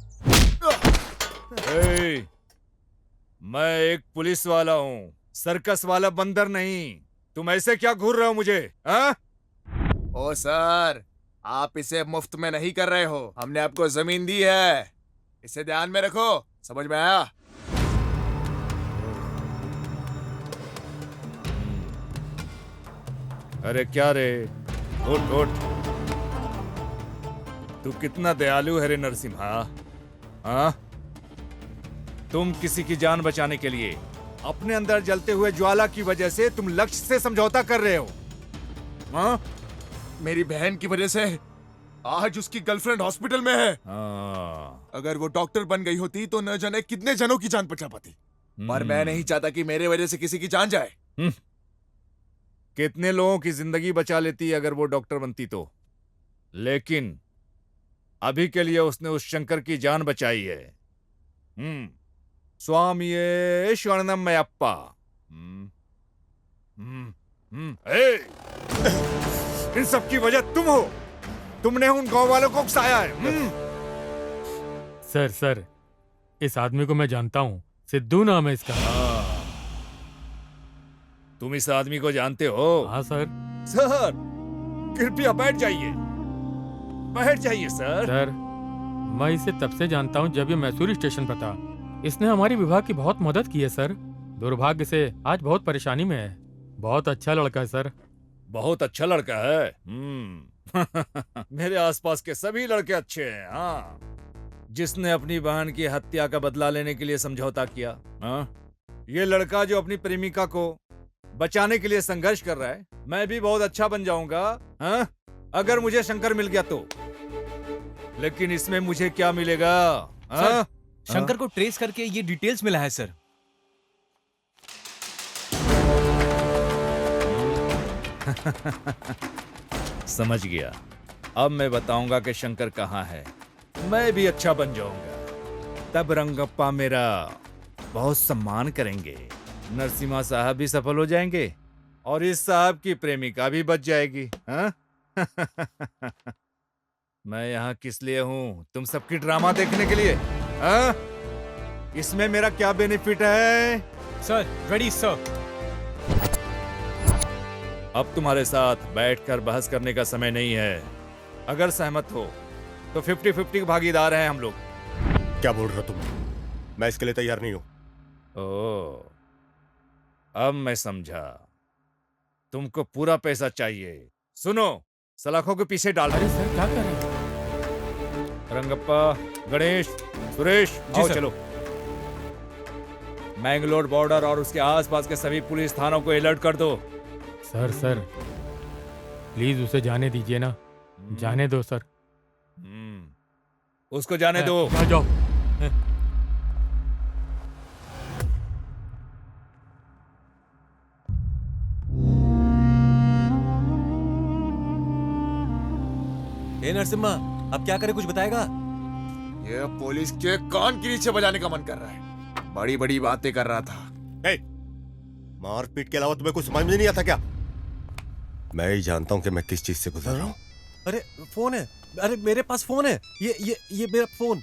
ए, मैं एक पुलिस वाला हूँ, सर्कस वाला बंदर नहीं। तुम ऐसे क्या घूर रहे हो मुझे? हाँ? ओ सर, आप इसे मुफ्त में नहीं कर रहे हो। हमने आपको जमीन दी है, इसे ध्यान में रखो। समझ में आया? अरे क्या रे, उठ उठ। तू कितना दयालु है रे नरसिम्हा। हाँ? तुम किसी की जान बचाने के लिए अपने अंदर जलते हुए ज्वाला की वजह से तुम लक्ष्य से समझौता कर रहे हो। हाँ? मेरी बहन की वजह से आज उसकी गर्लफ्रेंड हॉस्पिटल में है। हाँ। अगर वो डॉक्टर बन गई होती तो न जाने कितने जनों की जान बचा पाती। पर मैं नहीं चाहता कि मेरे वजह से किसी की जान जाए। कितने लोगों की जिंदगी बचा लेती अगर वो डॉक्टर बनती तो। लेकिन अभी के लिए उसने उस शंकर की जान बचाई है। स्वामी शरणमयप्पा। इन सब की वजह तुम हो। तुमने उन गांव वालों को उकसाया है। सर, इस आदमी को मैं जानता हूँ, सिद्धू नाम है इसका। तुम इस आदमी को जानते हो? हाँ सर। सर, कृपया बैठ जाइए, बैठ जाइए सर। सर, मैं इसे तब से जानता हूँ जब ये मैसूरी स्टेशन पर था। इसने हमारी विभाग की बहुत मदद की है सर। दुर्भाग्य से आज बहुत परेशानी में है। बहुत अच्छा लड़का है सर। बहुत अच्छा लड़का है। मेरे आसपास के सभी लड़के अच्छे हैं। हाँ, जिसने अपनी बहन की हत्या का बदला लेने के लिए समझौता किया। हाँ, ये लड़का जो अपनी प्रेमिका को बचाने के लिए संघर्ष कर रहा है। मैं भी बहुत अच्छा बन जाऊंगा, हाँ? अगर मुझे शंकर मिल गया तो। लेकिन इसमें मुझे क्या मिलेगा? हाँ? शंकर को ट्रेस करके ये डिटेल्स मिला है सर। समझ गया। अब मैं बताऊंगा कि शंकर कहाँ है। मैं भी अच्छा बन जाऊंगा। तब रंगप्पा मेरा बहुत सम्मान करेंगे। नरसिम्हा साहब भी सफल हो जाएंगे और इस साहब की प्रेमिका भी बच जाएगी। हाँ? मैं यहाँ किस लिए हूँ? तुम सबकी ड्रामा देखने के लिए? हाँ? इसमें मेरा क्या बेनिफिट है? Sir, ready sir. अब तुम्हारे साथ बैठकर बहस करने का समय नहीं है। अगर सहमत हो तो 50-50 भागीदार हैं हम लोग। क्या बोल रहे हो तुम? मैं इसके लिए तैयार नहीं हूं। ओह, अब मैं समझा। तुमको पूरा पैसा चाहिए। सुनो, सलाखों के पीछे डाल। अरे सर, क्या कर रहे हैं? रंगप्पा, गणेश, सुरेश, आओ चलो। मैंगलोर बॉर्डर और उसके आसपास के सभी पुलिस थानों को अलर्ट कर दो। सर, प्लीज उसे जाने दीजिए ना। जाने दो सर। उसको जाने दो। जाओ। ए नरसिम्हा, अब क्या करे, कुछ बताएगा? ये पुलिस के कान के नीचे बजाने का मन कर रहा है। बड़ी बड़ी बातें कर रहा था। मारपीट के अलावा तुम्हें कुछ समझ में नहीं आता क्या? मैं ही जानता हूं कि मैं किस चीज से गुजर रहा हूं। अरे फोन है। अरे मेरे पास फोन है। ये मेरा फोन।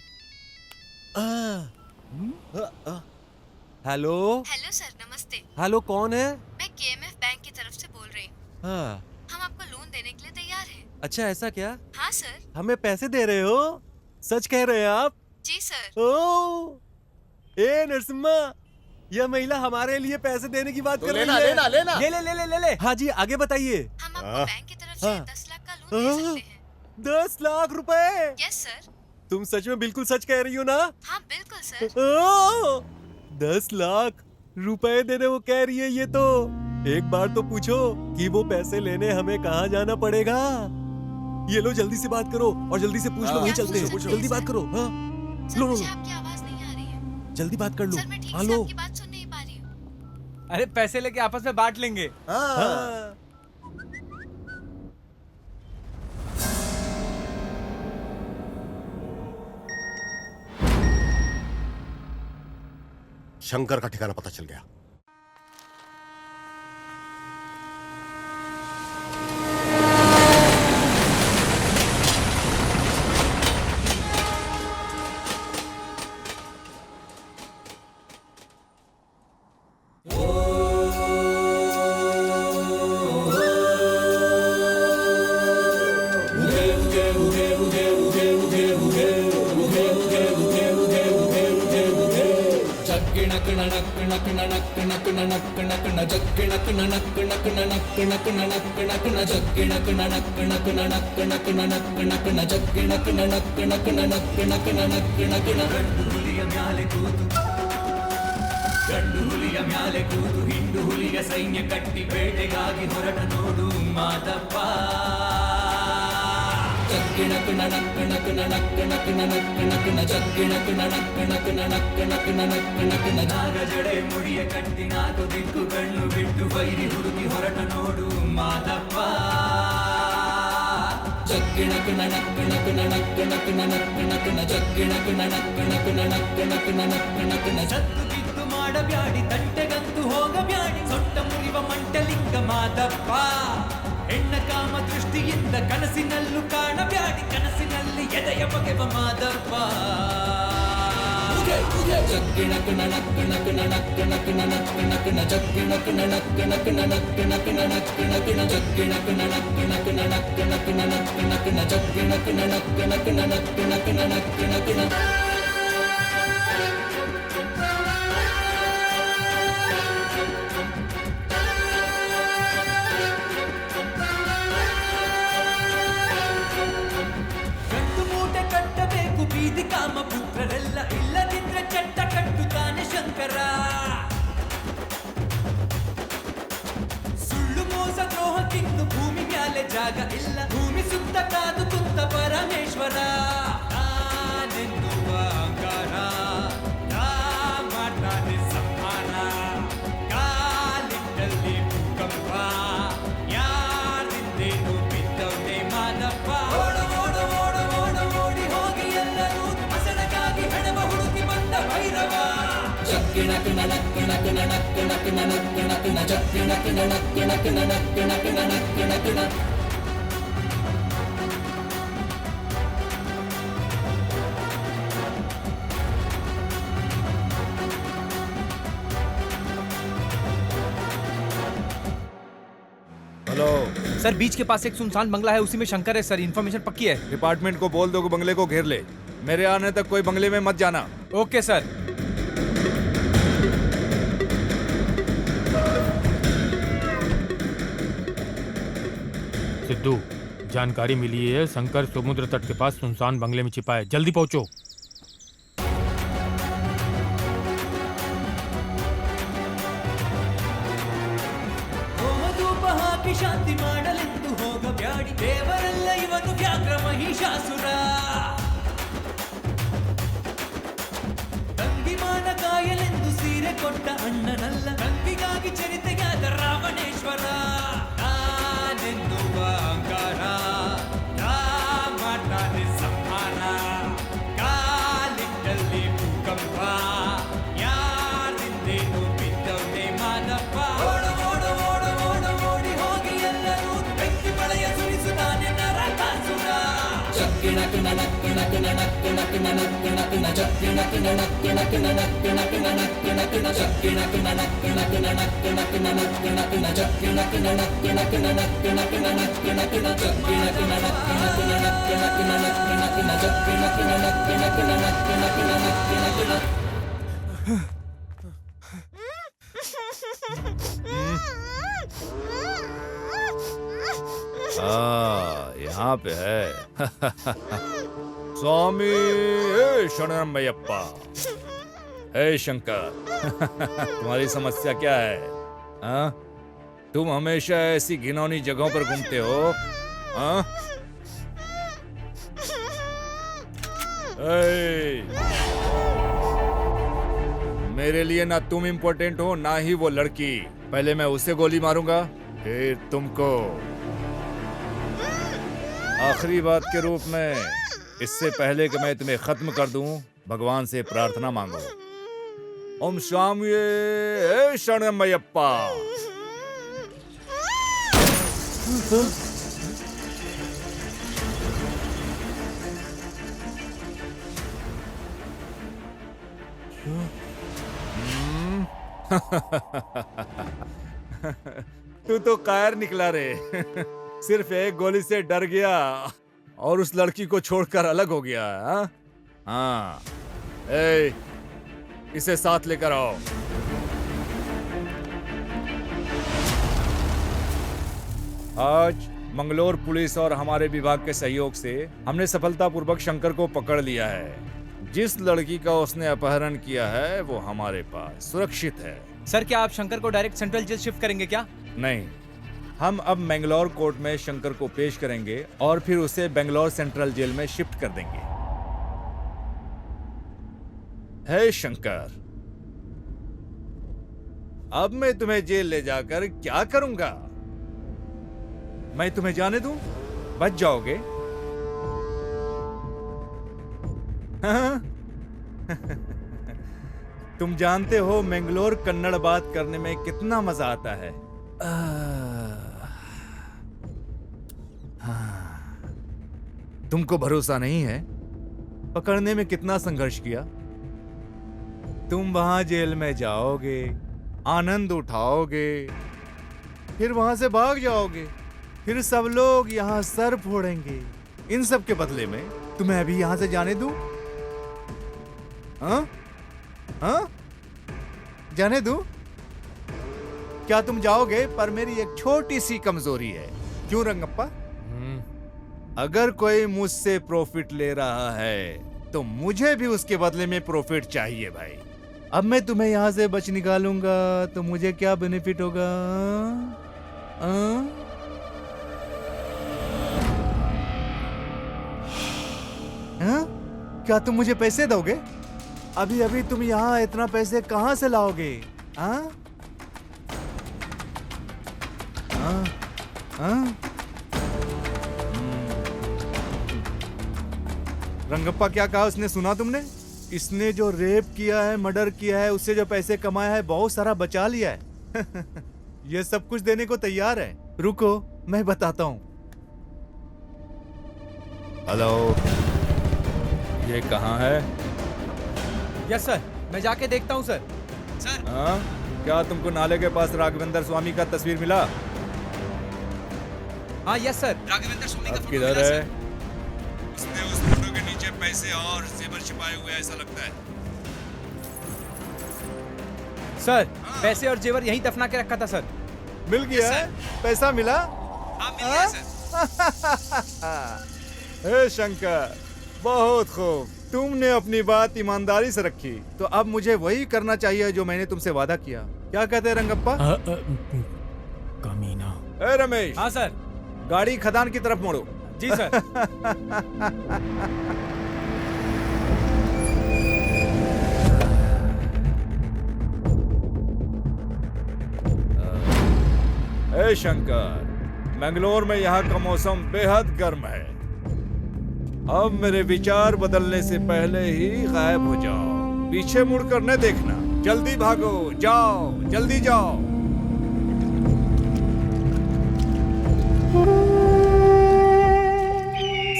हेलो। हेलो सर, नमस्ते। हेलो, कौन है? मैं केएमएफ बैंक की तरफ से बोल रही हूँ। हाँ। हम आपको लोन देने के लिए तैयार हैं। अच्छा, ऐसा क्या? हाँ सर। हमें पैसे दे रहे हो? सच कह रहे हैं आप? जी सर। ओ, ए नरसिम्हा, यह महिला हमारे लिए पैसे देने की बात तो कर रही लेना, है। लेना, लेना। ले। हाँ जी, आगे बताइए। हम आपको बैंक की तरफ से 10 लाख का लोन दे सकते हैं। 10 लाख रुपए? Yes sir. तुम सच में बिल्कुल सच कह रही हो ना? हाँ बिल्कुल सर। 10 लाख रुपए देने वो कह रही है। ये तो एक बार तो पूछो कि वो पैसे लेने हमें कहाँ जाना पड़ेगा। ये लो, जल्दी से बात करो और जल्दी से पूछ लो। वहीं चलते हैं। जल्दी बात करो। हाँ, लो लो, आपकी आवाज नहीं आ रही है। जल्दी बात कर लो। सर, मैं ठीक हाँ, से लो। आपकी बात सुन नहीं पा रही हूँ। अरे पैसे लेके आपस में बांट लेंगे। हाँ। शंकर का ठिकाना पता चल गया। ಗಂಡು ಹುಲಿಯ ಮ್ಯಾಲೆ ಕೂತು ಹಿಂಡು ಹುಲಿಯ ಸೈನ್ಯ ಕಟ್ಟಿ ಬೇಟೆಗಾಗಿ ಹೊರಟ ನೋಡು ಮಾದಪ್ಪ. ಜಗ್ಗಿಣಕು ನಣಕ್ಕು ನಕು ನಣಕ್ಕು ನಕು ನಣಕ್ಕು ನಕು ನ ಜಗ್ಗಿಣಕು ನಣಕ್ಕು ನಕು ನಣಕ್ಕು ನಕು ನಣಕ್ಕು ನಕು ನ ನಾಗ ಜಡೆ ಮುಡಿಯ ಕಟ್ಟಿ ನಾಲ್ಕು ದಿಕ್ಕು ಕಣ್ಣು ಬಿಟ್ಟು ಬೈರಿ ಹುಡುಕಿ ಹೊರಟ ನೋಡು ಮಾದಪ್ಪ. ಜಗ್ಗಿಣಕು ನಣಕ್ಕು ನಕು ನಣಕ್ಕು ನಕು ನಣಕ್ಕು ನಕು ನ ಜಗ್ಗಿಣಕು ನಣಕ್ಕು ನಕು ನಣಕ್ಕು ನಕು ನಣಕ್ಕು ನಕು ನ ಸತ್ತು ಕಿತ್ತು ಮಾಡಬ್ಯಾಡಿ ತಂಟೆಗಂತೂ ಹೋಗಬ್ಯಾಡಿ ಸೊಟ್ಟ ಮುರಿವ ಮಂಟಲಿಂಗ ಮಾದಪ್ಪ. ಹೆಣ್ಣ ಕಾಮ ದೃಷ್ಟಿಯಿಂದ ಕನಸಿನಲ್ಲೂ ಕಾಣಬ್ಯಾಡಿ ಕನಸಿನಲ್ಲಿ ಎದೆಯ ಬಗೆವ ಮಾದಪ್ಪ. ಜಗ್ಗಿಣಕು ನಣಕ್ಕು ನಕು ನಣಕ್ಕು ನಕು ನಣಕ್ಕು ನಕು ನ ಜಗ್ಗಿಣಕು ನಣಕ್ಕು ನಕು ನಣಕ್ಕು ನಕು ನಣಕ್ಕು ನಕು ನ ಜಗ್ಗಿಣಕು ನಣಕ್ಕು ನಕು ನಣಕ್ಕು ನಕು ನಣಕ್ಕು ನಕು ನ ಜಗ್ಗಿಣಕು ನಣಕ್ಕು ನಕು ನಣಕ್ಕು ನಕು ನಣಕ್ಕು ನಕು ನ ಬೀದಿ ಕಾಮ ಪುತ್ರರೆಲ್ಲ ಇಲ್ಲದಿದ್ರೆ ಚಟ್ಟ ಕಟ್ಟುತ್ತಾನೆ ಶಂಕರ. ಸುಳ್ಳು ಮೋಸ ದ್ರೋಹಕ್ಕಿನ್ನು ಭೂಮಿ ಮ್ಯಾಲೆ ಜಾಗ ಇಲ್ಲ ಭೂಮಿ ಸುತ್ತ ಕಾದು ಕುಂತ ಪರಮೇಶ್ವರ. ನಾನೆನ್ನುವ ಅಹಂಕಾರ ಮಾಡ್ತಾನೆ ಸಂಹಾರ ಕಾಲಿಟ್ಟಲ್ಲಿ ಭೂಕಂಪ ಯಾರಿಂದೇನು ಬಿದ್ದವನೇ ಮಾದಪ್ಪ. ಜಗ್ಗಿಣಕು ನಣಕ್ಕು ನಕು ನಣಕ್ಕು ನಕು ನಣಕ್ಕು ನಕು ನ ಜಗ್ಗಿಣಕು ನಣಕ್ಕು ನಕು ನಣಕ್ಕು ನಕು ನಣಕ್ಕು ನಕು ನ हेलो सर, बीच के पास एक सुनसान बंगला है, उसी में शंकर है सर। इन्फॉर्मेशन पक्की है। डिपार्टमेंट को बोल दो कि बंगले को घेर ले। मेरे आने तक कोई बंगले में मत जाना। Okay sir. सिद्धू, जानकारी मिली है शंकर समुद्र तट के पास सुनसान बंगले में छिपा है, जल्दी पहुंचो। ಶಾಂತಿ ಮಾಡಲೆಂದು ಹೋಗಬ್ಯಾಡಿ ದೇವರೆಲ್ಲ ಇವನು ವ್ಯಾಘ್ರ ಮಹಿಷಾಸುರ. ತಂಗಿಮಾನ ಕಾಯಲೆಂದು ಸೀರೆ ಕೊಟ್ಟ ಅಣ್ಣನಲ್ಲ ತಂಗಿಗಾಗಿ ಚರಿತೆಯಾದ ರಾವಣೇಶ್ವರ. ನಾನೆನ್ನುವ ಅಹಂಕಾರ ಮಾಡ್ತಾನೆ ಸಂಹಾರ ಕಾಲಿಟ್ಟಲ್ಲಿ ಭೂಕಂಪ ಯಾರಿಂದೇನು ಬಿದ್ದವನೇ ಮಾದಪ್ಪ. ಜಗ್ಗಿಣಕು ನಣಕ್ಕು ನಕು ನಣಕ್ಕು ನಕು ನಣಕ್ಕು ನಕು ನ ಜಗ್ಗಿಣಕು ನಣಕ್ಕು ನಕು ನಣಕ್ಕು ನಕು ನಣಕ್ಕು ನಕು ನ ಜಗ್ಗಿಣಕು ನಣಕ್ಕು ನಕು ನಣಕ್ಕು ನಕು ನಣಕ್ಕು ನಕು ನ ಜಗ್ಗಿಣಕು ನಣಕ್ಕು ನಕು ನಣಕ್ಕು ನಕು ನಣಕ್ಕು ನಕು ನ ಜಗ್ಗಿಣಕು ನಣಕ್ಕು ನಕು ನಣಕ್ಕು ನಕು ನಣಕ್ಕು ನಕು ನ ಜಗ್ಗಿಣಕು ನಣಕ್ಕು ನಕು ನಣಕ್ಕು ನಕು ನಣಕ್ಕು ನಕು ನ यहाँ पे है। स्वामी शरणमयप्पा। हे शंकर तुम्हारी समस्या क्या है? हाँ? तुम हमेशा ऐसी घिनौनी जगहों पर घूमते हो। हाँ? मेरे लिए ना तुम इम्पोर्टेंट हो ना ही वो लड़की। पहले मैं उसे गोली मारूंगा फिर तुमको। आखिरी बात के रूप में इससे पहले कि मैं तुम्हें खत्म कर दूं, भगवान से प्रार्थना मांगो। ओम स्वामी शरणमयप्पा। तू तो कायर निकला रे। सिर्फ एक गोली से डर गया और उस लड़की को छोड़कर अलग हो गया। हाँ, ए, इसे साथ लेकर आओ। आज मंगलोर पुलिस और हमारे विभाग के सहयोग से हमने सफलतापूर्वक शंकर को पकड़ लिया है। जिस लड़की का उसने अपहरण किया है वो हमारे पास सुरक्षित है। सर, क्या आप शंकर को डायरेक्ट सेंट्रल जेल शिफ्ट करेंगे क्या? नहीं, हम अब मैंगलोर कोर्ट में शंकर को पेश करेंगे और फिर उसे बेंगलोर सेंट्रल जेल में शिफ्ट कर देंगे। हे शंकर, अब मैं तुम्हें जेल ले जाकर क्या करूंगा? मैं तुम्हें जाने दूं? बच जाओगे? हाँ? तुम जानते हो मैंगलोर कन्नड़ बात करने में कितना मजा आता है। तुमको भरोसा नहीं है? पकड़ने में कितना संघर्ष किया। तुम वहां जेल में जाओगे, आनंद उठाओगे, फिर वहां से भाग जाओगे, फिर सब लोग यहां सर फोड़ेंगे। इन सब के बदले में तुम्हें अभी यहां से जाने दूं? हाँ? हाँ? जाने दूं? क्या तुम जाओगे? पर मेरी एक छोटी सी कमजोरी है। क्यों रंगप्पा? अगर कोई मुझसे प्रॉफिट ले रहा है तो मुझे भी उसके बदले में प्रॉफिट चाहिए भाई। अब मैं तुम्हें यहां से बच निकालूंगा तो मुझे क्या बेनिफिट होगा? क्या तुम मुझे पैसे दोगे? अभी अभी तुम यहाँ इतना पैसे कहाँ से लाओगे? रंगप्पा क्या कहा उसने, सुना तुमने? इसने जो रेप किया है, मर्डर किया है, उससे जो पैसे कमाया है बहुत सारा बचा लिया है। ये सब कुछ देने को तैयार है। रुको मैं बताता हूँ। हेलो, ये कहाँ है? यस सर, मैं जाके देखता हूँ सर। सर, क्या तुमको नाले के पास राघवेंद्र स्वामी का तस्वीर मिला? हाँ यस सर, राघवेंद्र स्वामी का फोटो किधर मिला है? उसने उस फोटो के नीचे पैसे और जेवर छिपाए हुए ऐसा लगता है। सर, पैसे और जेवर यहीं दफना के रखा था सर। मिल गया है? पैसा मिला? हाँ मिल गया सर। हे शंकर, बहुत खूब। तुमने अपनी बात ईमानदारी से रखी, तो अब मुझे वही करना चाहिए जो मैंने तुमसे वादा किया। क्या कहते हैं रंगप्पा? कमीना। ए रमेश। हाँ सर। गाड़ी खदान की तरफ मोड़ो। जी सर। ए शंकर, मैंगलोर में यहाँ का मौसम बेहद गर्म है। अब मेरे विचार बदलने से पहले ही गायब हो जाओ। पीछे मुड़कर न देखना। जल्दी भागो, जाओ, जल्दी जाओ।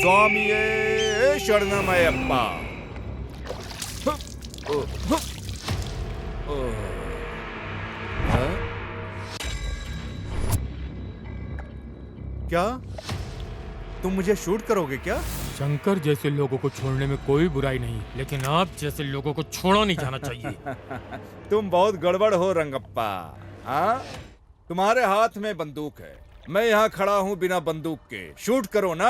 स्वामिये शरणमयप्पा। क्या तुम मुझे शूट करोगे क्या? शंकर जैसे लोगों को छोड़ने में कोई बुराई नहीं, लेकिन आप जैसे लोगों को छोड़ा नहीं जाना चाहिए। तुम बहुत गड़बड़ हो रंगप्पा। हाँ, तुम्हारे हाथ में बंदूक है, मैं यहाँ खड़ा हूँ बिना बंदूक के। शूट करो ना।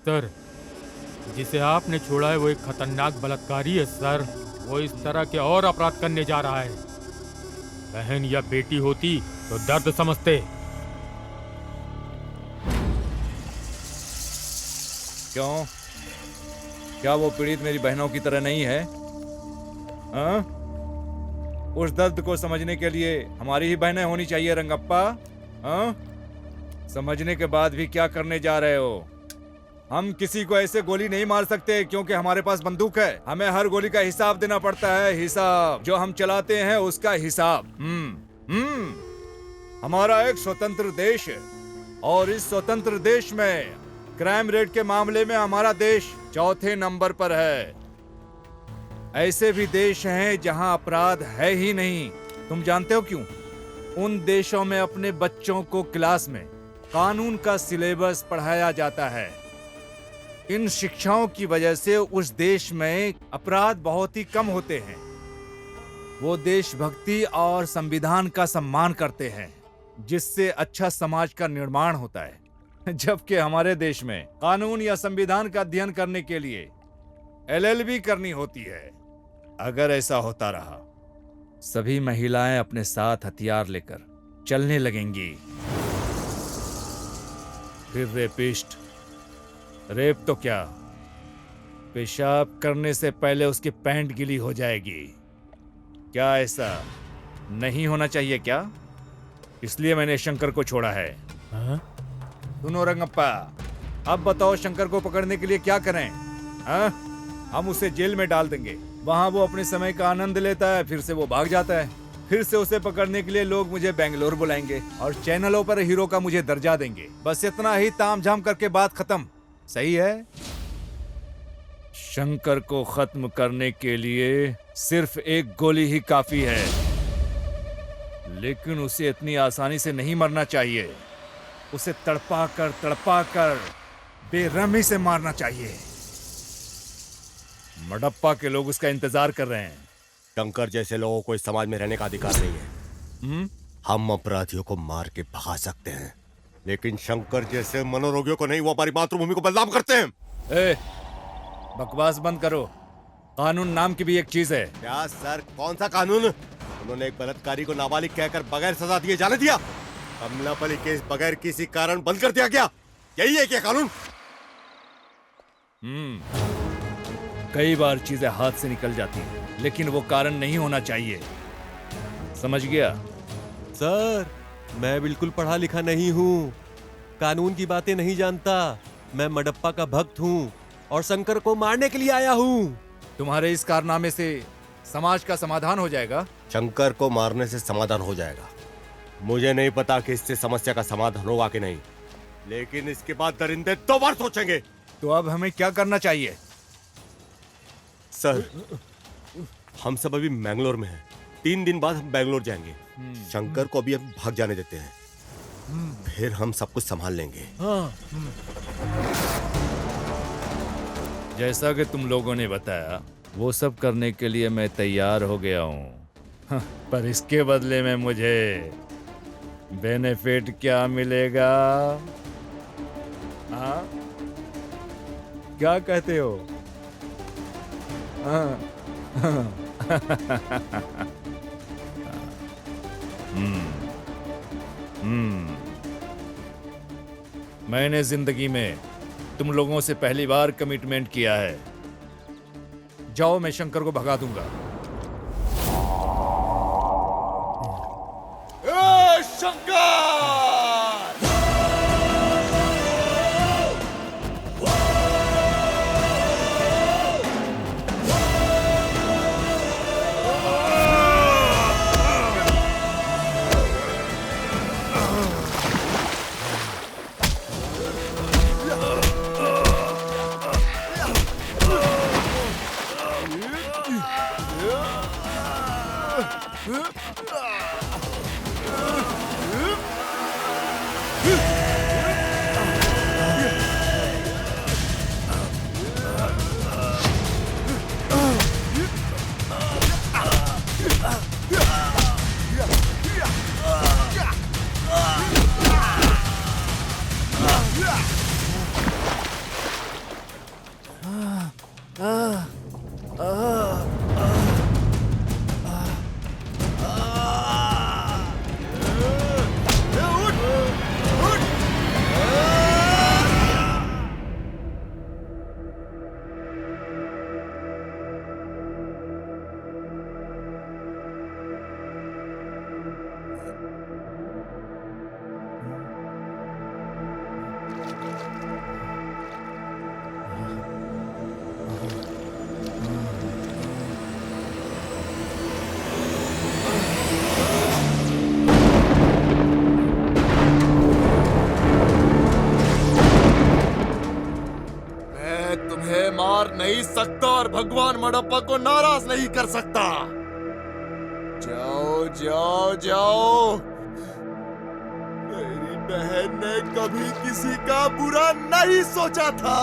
सर, जिसे आपने छोड़ा है वो एक खतरनाक बलात्कारी है सर। वो इस तरह के और अपराध करने जा रहा है। बहन या बेटी होती तो दर्द समझते। क्यों? क्या वो पीड़ित मेरी बहनों की तरह नहीं है? उस दर्द को समझने के लिए हमारी ही बहनें होनी चाहिए रंगप्पा। समझने के बाद भी क्या करने जा रहे हो? हम किसी को ऐसे गोली नहीं मार सकते क्योंकि हमारे पास बंदूक है। हमें हर गोली का हिसाब देना पड़ता है, हिसाब जो हम चलाते हैं उसका हिसाब। हमारा एक स्वतंत्र देश है और इस स्वतंत्र देश में क्राइम रेट के मामले में हमारा देश चौथे नंबर पर है। ऐसे भी देश हैं जहां अपराध है ही नहीं। तुम जानते हो क्यों? उन देशों में अपने बच्चों को क्लास में कानून का सिलेबस पढ़ाया जाता है। इन शिक्षाओं की वजह से उस देश में अपराध बहुत ही कम होते हैं। वो देशभक्ति और संविधान का सम्मान करते हैं, जिससे अच्छा समाज का निर्माण होता है। जबकि हमारे देश में कानून या संविधान का अध्ययन करने के लिए LLB करनी होती है। अगर ऐसा होता रहा, सभी महिलाएं अपने साथ हथियार लेकर चलने लगेंगी। फिर रेपिस्ट, रेप तो क्या, पेशाब करने से पहले उसकी पैंट गीली हो जाएगी। क्या ऐसा नहीं होना चाहिए क्या? इसलिए मैंने शंकर को छोड़ा है। सुनो रंगप्पा, अब बताओ शंकर को पकड़ने के लिए क्या करें? हम उसे जेल में डाल देंगे, वहां वो अपने समय का आनंद लेता है, फिर से वो भाग जाता है। फिर से उसे पकड़ने के लिए लोग मुझे बेंगलोर बुलाएंगे और चैनलों पर हीरो का मुझे दर्जा देंगे। बस इतना ही तामझाम करके बात खत्म। सही है? शंकर को खत्म करने के लिए सिर्फ एक गोली ही काफी है, लेकिन उसे इतनी आसानी से नहीं मरना चाहिए। उसे तड़पा कर बेरहमी से मारना चाहिए। मडप्पा के लोग उसका इंतजार कर रहे हैं। शंकर जैसे लोगों को इस समाज में रहने का अधिकार नहीं है। हम अपराधियों को मार के भगा सकते हैं, लेकिन शंकर जैसे मनोरोगियों को नहीं। वो हमारी मातृभूमि को बदनाम करते हैं। बकवास बंद करो। कानून नाम की भी एक चीज है। क्या सर, कौन सा कानून? उन्होंने एक बलात्कारी को नाबालिग कहकर बगैर सजा दिए जाने दिया। कमलापली केस बगैर किसी कारण बंद कर दिया गया। यही है क्या कानून? कई बार चीजें हाथ से निकल जाती हैं, लेकिन वो कारण नहीं होना चाहिए। समझ गया? सर, मैं बिल्कुल पढ़ा लिखा नहीं हूँ, कानून की बातें नहीं जानता। मैं मडप्पा का भक्त हूँ और शंकर को मारने के लिए आया हूँ। तुम्हारे इस कारनामे से समाज का समाधान हो जाएगा? शंकर को मारने से समाधान हो जाएगा। मुझे नहीं पता कि इससे समस्या का समाधान होगा कि नहीं, लेकिन इसके बाद दरिंदे 2 बार सोचेंगे। तो अब हमें क्या करना चाहिए? सर, हम सब अभी मैंगलोर में हैं। 3 दिन बाद हम बैंगलोर जाएंगे। शंकर को अभी हम भाग जाने देते हैं, फिर हम सब कुछ संभाल लेंगे। जैसा कि तुम लोगों ने बताया, वो सब करने के लिए मैं तैयार हो गया हूँ। पर इसके बदले में मुझे बेनिफिट क्या मिलेगा? हाँ, क्या कहते हो? मैंने जिंदगी में तुम लोगों से पहली बार कमिटमेंट किया है। जाओ, मैं शंकर को भगा दूंगा। सकता और भगवान मडप्पा को नाराज नहीं कर सकता। जाओ जाओ जाओ। मेरी बहन ने कभी किसी का बुरा नहीं सोचा था,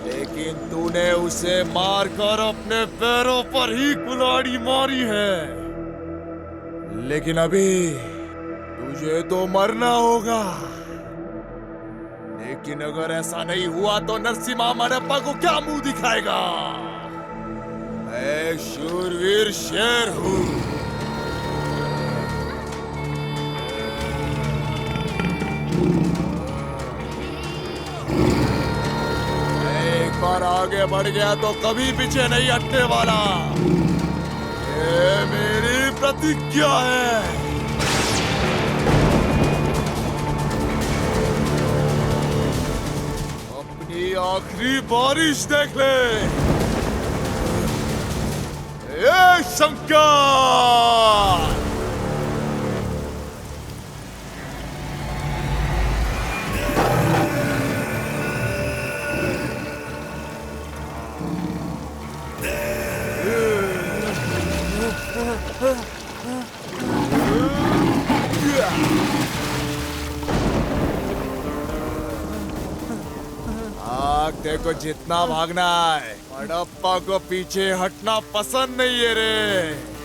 लेकिन तूने उसे मारकर अपने पैरों पर ही कुल्हाड़ी मारी है। लेकिन अभी तुझे तो मरना होगा। लेकिन अगर ऐसा नहीं हुआ तो नरसिम्हा मडप्पा को क्या मुंह दिखाएगा? मैं शूरवीर शेर हूं। एक बार आगे बढ़ गया तो कभी पीछे नहीं हटने वाला। ये मेरी प्रतिज्ञा है। अपनी आखिरी बारिश देख ले। ये शंकर! भागते को जितना भागना है, मडप्पा को पीछे हटना पसंद नहीं है रे।